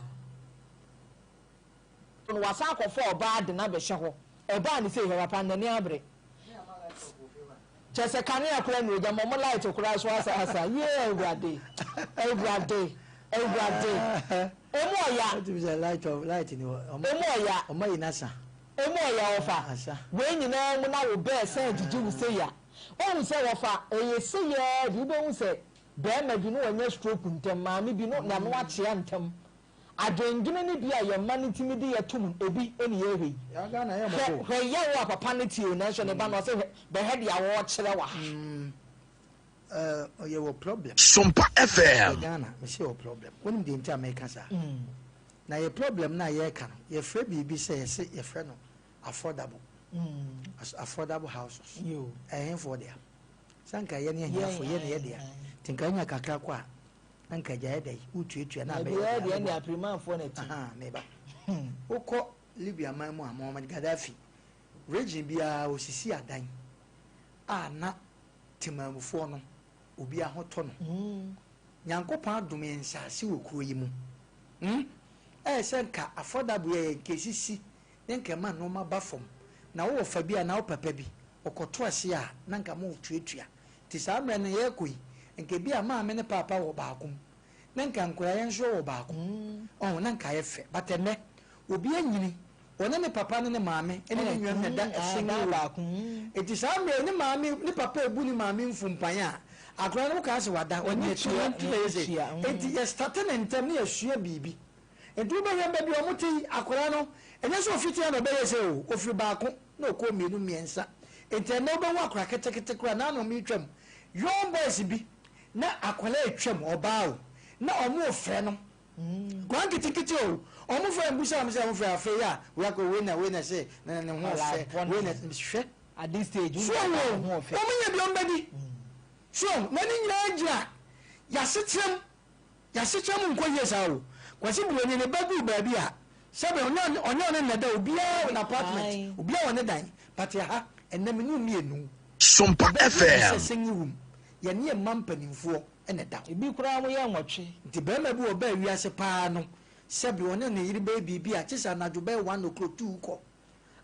no wasa akɔfo ɔbaa de na bɛhyɛ hɔ ɔbaa ne sɛ hɛra pa nani abre kyɛsɛ kanea kora no ogya mɔmɔ light kora so asa ye awurade emu ɔya light ni emu ɔya ɔma yinasa emu ɔya ɔfa wei nyinaa mu na wo bɛɛ sɛ gyigyi wo sɛ ya ɔhu sɛ wɔfa ɛyɛ sɛ ya bi wobɛhu sɛ bɛrima bi no wɔnyɛ stroke ntɛm maame bi no na no akyea ntɛm adwendwene ne bi a yɛ mma ne timi de yɛ tum ebi ɛne yɛ hwɛ hwɛ yɛ wɔ papa ne tie na nso ne ba no ɔsɛ bɛhɛ de awɔ kyerɛ wa yɛwɔ problem Sompa FM Ghana me say wɔ problem wonim de nti America sa na yɛ problem na yɛka no yɛfrɛ biribi sɛ yɛfrɛ no affordable houses for there sanka yɛ ne yɛfo yɛ ne yɛ there tinka nya kakra kwa anka gya dai utuatua na be yɛ ne aprimanfo na ti meba ukɔ Libya man mu Muhammad Gaddafi region bia osisi adan na timamufo no obi ahotɔ no nyankopɔn adome nsase wɔ kuro yi mu sɛ nka affordable yɛ nkesisi ne nka ma no ma ba fam na wo fa bia na wo papa bi ɔkɔto ase a na nka ma otuatua ti saa mmerɛ no yɛ kɔyi nka bia ma me ne papa wɔ baako na nka nkora yɛn nso wɔ baako na nka yɛ fɛ batɛnɛ obi anyini ɔne ne papa ne maame ɛne ne nwa na da ɛhyɛn baako eti saa mmerɛ ne maame ne papa ebu ne maame mfumpan a akora no ka se wada onye tua enti ye starting and time ne asua bibi enti wo behwe ba bi o moti akora no enye so ofiti na be ye se o ofiri baako na okọ mienu miensa enti na oba wa akora ketekete kora na no mi twam young boys bi na akwala etwam oba o na omo ofre no kwan kitikiti o omo fo embusa am se omo fo afa ya we ko we na say na ne ho afa we na hwe at this stage so omo ye bi ombedi so mani nyina agira yasetrem nkoye sawo kwasi buloni ne bagu baabi a sebe onye ne da obia na apartment obia won dan but ha enam nu mienu Sompa FM ye ne mampanimfo ene da ebi kura mo ye nwotwe nti be ma bi oba wiase paa no sebe one ne yiri be bibi a chisa na dwo be 1 o'clock 2 ko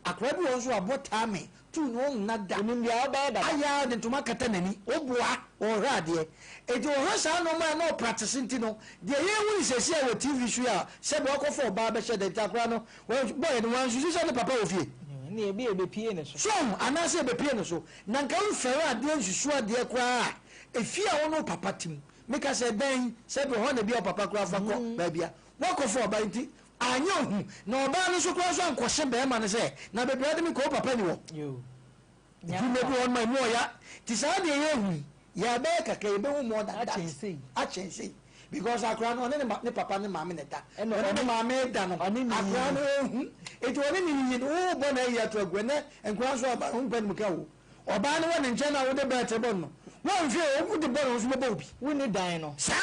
akwa bi won so abotame tu no na da ni bia oba da aya de ntoma kata nani oboa ohra de eji ohra sa no ma no practice nti no de ye wuni sesi a wo TV show a sebe okofo oba be she de takra no boy no wan susu se ne papa ofie ni ebe pie ne so so anase ebe pie ne so na nka mfere ade nsusu ade kwa efie a wono papa tim meka se dan sebe ho na bia papa kura fa ko ba bia wakofo oba nti anya hu na oba no so kura so ankɔhye be ma ne se na be bia de mi ko papa ni wo yo you may be on my moya tisade ye hu ya be kaka ye be hu more than that achense because akra no ne papa ne mama ne da ne mama da no akra no hu eto ne ni wo bo na ya to agwene enkwa so aba hu pan muka wo oba ne won nche na wo de be te bon no won fi o ku de bon so bo bi woni dan no sa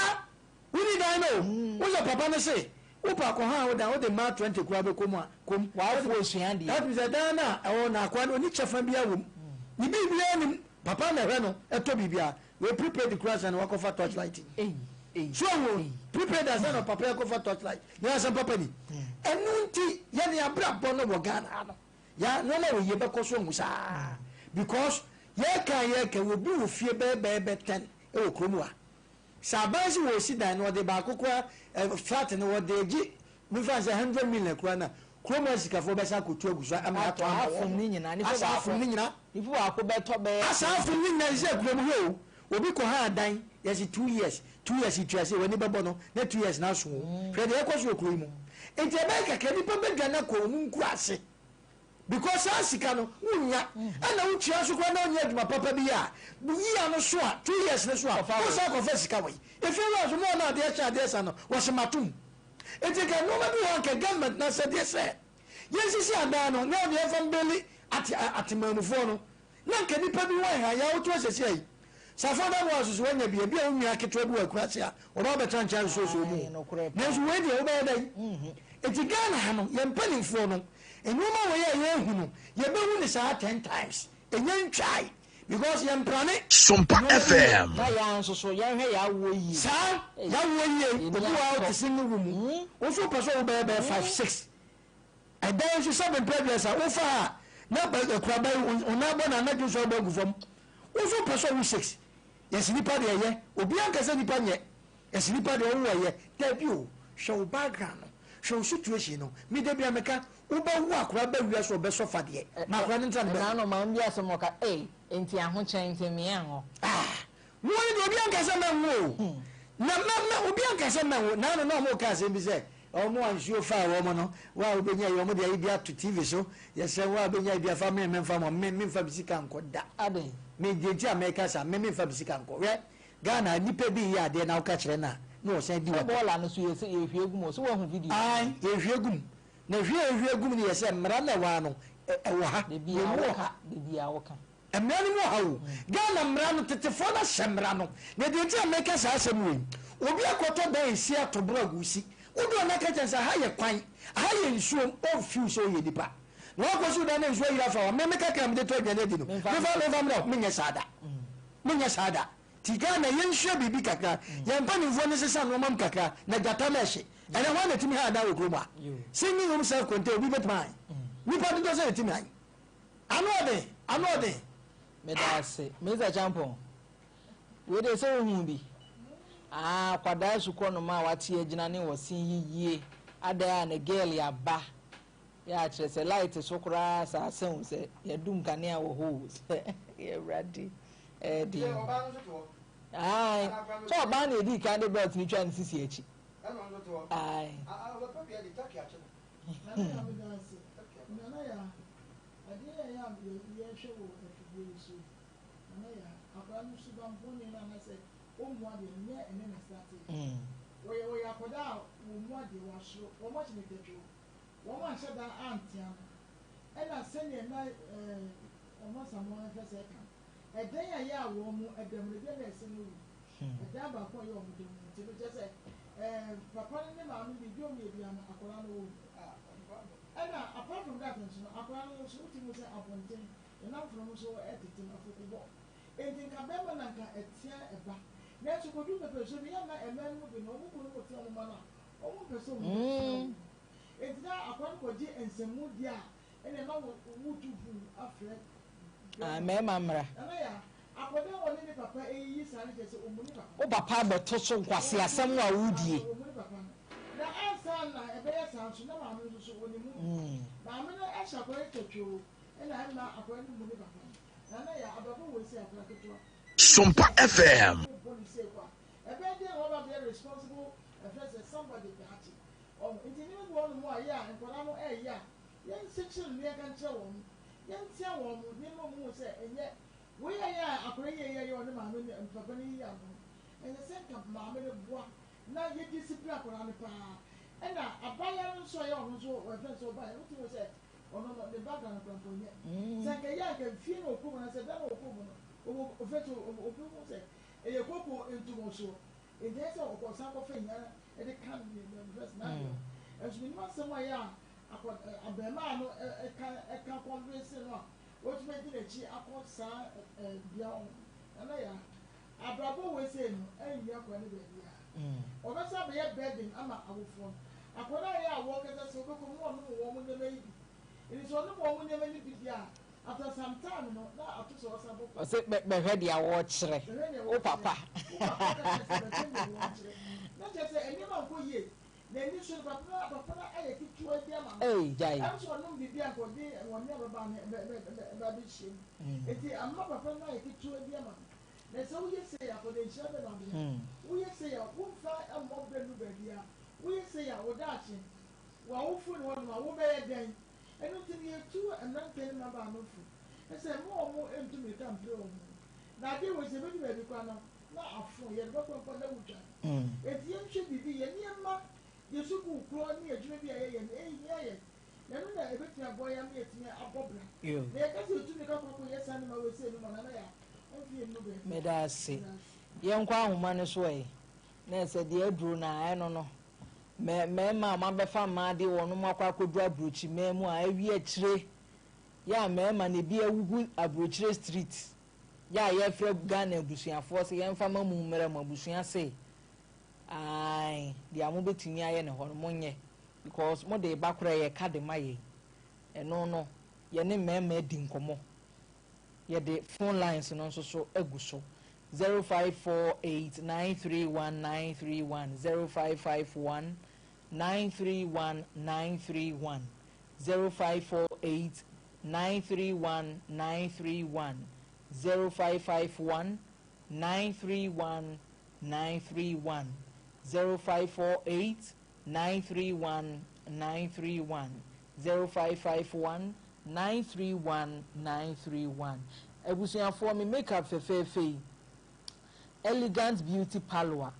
woni dan no wo ya papa ne say wo pa ko ha wo da wo de ma 20 kura be kom wa wo suan di that means that na o na akwa no ni chefa bia wo ni biblia ni papa na hwe no eto bibia we prepare the cross and walk over torchlight so we prepare the son of papa walk over torchlight na san papa ni enu nti ya ni abra bo no Ghana no ya no na we ye be koso ngusa because ye ka we bi wo fie be 10 e wo kromu a sabansi wo si dan no de ba kokwa flat no wo de gi mi fa 100 million kwa na kromu sikafo be sa kotu aguso am na to afun ni nyina ni fo akobeto be asafu ni nyina se kromu ho obi ko ha dan yes 2 years it was when be no na 2 years na so hwe de ekoso kromu enti e be kaka ni pa bedwa na ko mu nku ase because asika no unya ana utia so kwa na onya aduma papa bi a yi ano so a 2 years na so a o sa ko fa sika we if you was more na de cha de sa no was matum enti ka no ma bi won ka government na se de se yes si adan no na o de fam beli atimanufo no na nka nipa bi wan ha ya o to se se safo da mo so wonya bi a onwia ketwa bi akura se a o ba betan chan so mu na so we de o ba dai enti Ghana ha no ye mpanimfo no enuma wo ye hunu ye be hu ni sa 10 times enye ntwai because ye mprane Sompa FM na ya nso so ye hwe ya wo yi sa ya wo yi obi wa o tisingu mu o so paso o be 5 6 and then she said the previous o fa na ba ekura ba ona bo na na ju so ba gufom o so paso 6 yes nipa de ye obi anka se nipa nye yes nipa de o wo ye tabi o show background show situation no me de bia meka uba wu akura ba wi so be so fade na akura nta na no ma mbi asomo ka enti aho chen enti me anho mo ni obi anka se ma wo na obi anka se ma wo na no mo ka se bi se omo ansuo fa wo mo no wa obenya yo mo de bia to TV so ye se wa obenya bia fa me mfa mo me mfa bisika nko da ade me jenti America sa me mfa bisika nko we Ghana nipa bi ya de na wo ka kire na no se di wa bola no so ye se ye hwiegum so wo hu video ai ye hwiegum na hwiegum ni ye se mra na wa no e wo ha de bia wo ka emra ni mo hawo Ghana mra no tetefo na shemra no na de ti America sa asem we obi akoto dan si atobro agusi udo na ka chansa ha ye kwan ha ye nsuo o fiu so ye dipa na ko so da na nsuo yira fa wa me ka kam de to adwane di no me fa mra me nya sada ti Ghana ye nsuo bibi kakra ye mpa ni fo ne sesa no mam kakra na gata meshe ene ho na timi ha da wo kroma sinni hum self control bi betman ni pa do se timi han anode me da se me za champion we de se hu bi kwada su ko no ma wate agina ne wosin yiye ada na girl ya ba ya kire se light so kura sa sen se ya dum kane a wo ho ye ready di Aye. So ban e di kan de belt ni twa ni sisi echi. Aye. Nana ya ade ya ye hwe wo afidie so. Nana ya akwa no so ban boni na na se o mu ade nye ene na start. We akoda wo mu ade wa so. Wo mo chi me tetu. Wo mo anse da antia no. E na se ne na o mo samo na fese kan. Eden ya ya wo mu edem re na ese no wu. Eden ba ko yo mu dem. Ti no je se papa ne ma mi bi o mi bi ana akola no wu. And apart from that, I can also say appointing, and now from so editing of the book. And think a member like a tear a back. Next, you could do the person, a man would be no one who would tell a man, almost person. It's now upon what ye and some mood, yeah, and a man would do after. Mamma. And I put down one in papa a year, Oh, papa, but Tosso was here somewhere would ye. Na answer na ebe ya sanso na ma no so woni mu na me na e sha ko eketu e na ma akwa ni mu ni papa na ya ababo wo si akwa ketu Sompa FM ebe dey over be responsible address somebody that nti ni mo no mu aya nkola no e ya yen section ni kan che wo yen tia wo mu ni mo mu se enye wo ya akwa ye yo ni ma no papa ni ya no enye se ka ma me boa na ye discipline akora ne pa ena abaya no so ya ono so we friend so ba e uti say ono no the background from ponye say ke ya ke fie no okumu na say da no okumu no o fetu okumu say e ye koko entu mo so e dey say okọ san ko fe nya e de kan ni first na as we know say why ya abema no e kan convince no what me di na chi akọ sa bia na ya abrabo we say no e ya kwa ne be ya obesa be burden ama awofo akoda ya awo kete so be ko mo no wo mo ne meyi it is ono mo ne meyi bi dia after some time no na atoso osabo o se be hwe dia wo kire o papa na je se eni ma ko ye na eni so papa na aye kitu e dia ma jai am so no bi dia ko di won ne baba na bi shim eti amma papa na aye kitu e dia ma na so we say ya for the shabe na bi we say ya wo fa am mo bre nu ba dia we say ya wo dachi wa wo fu ni wo ma wo be den enu ti ni etu anan ten ma ba no fu e say mo entu me kan pre o na de we say be di ba bi kwa no na afu ye do ko na wutwa eti ye hwe bibi ye ni ma ye su ku kro ni adwuma bi ye ye na no na ebeti aboya me etimi abobra na ye ka se etu me ka ko ye san ma we say no na ya medase yenkwa ahoma ne so na se de aduru na ai no me ma befa ma de wono makwa akodu abrochi memu a awi akire ya me ma ne bi awugu abrochire street ya ye fra Ghana abusuafo se yemfa ma mu mera ma abusua se ai dia mo betumi aye ne ho mo nye because mo de ba kora ye ka de maye eno no ye ne mema di nkomo ye the phone lines no so egu so 0548931931 0551931931 0548931931 0551931931 0548931931 0551931931 ebusuafo me makeup fefefe elegant beauty parlor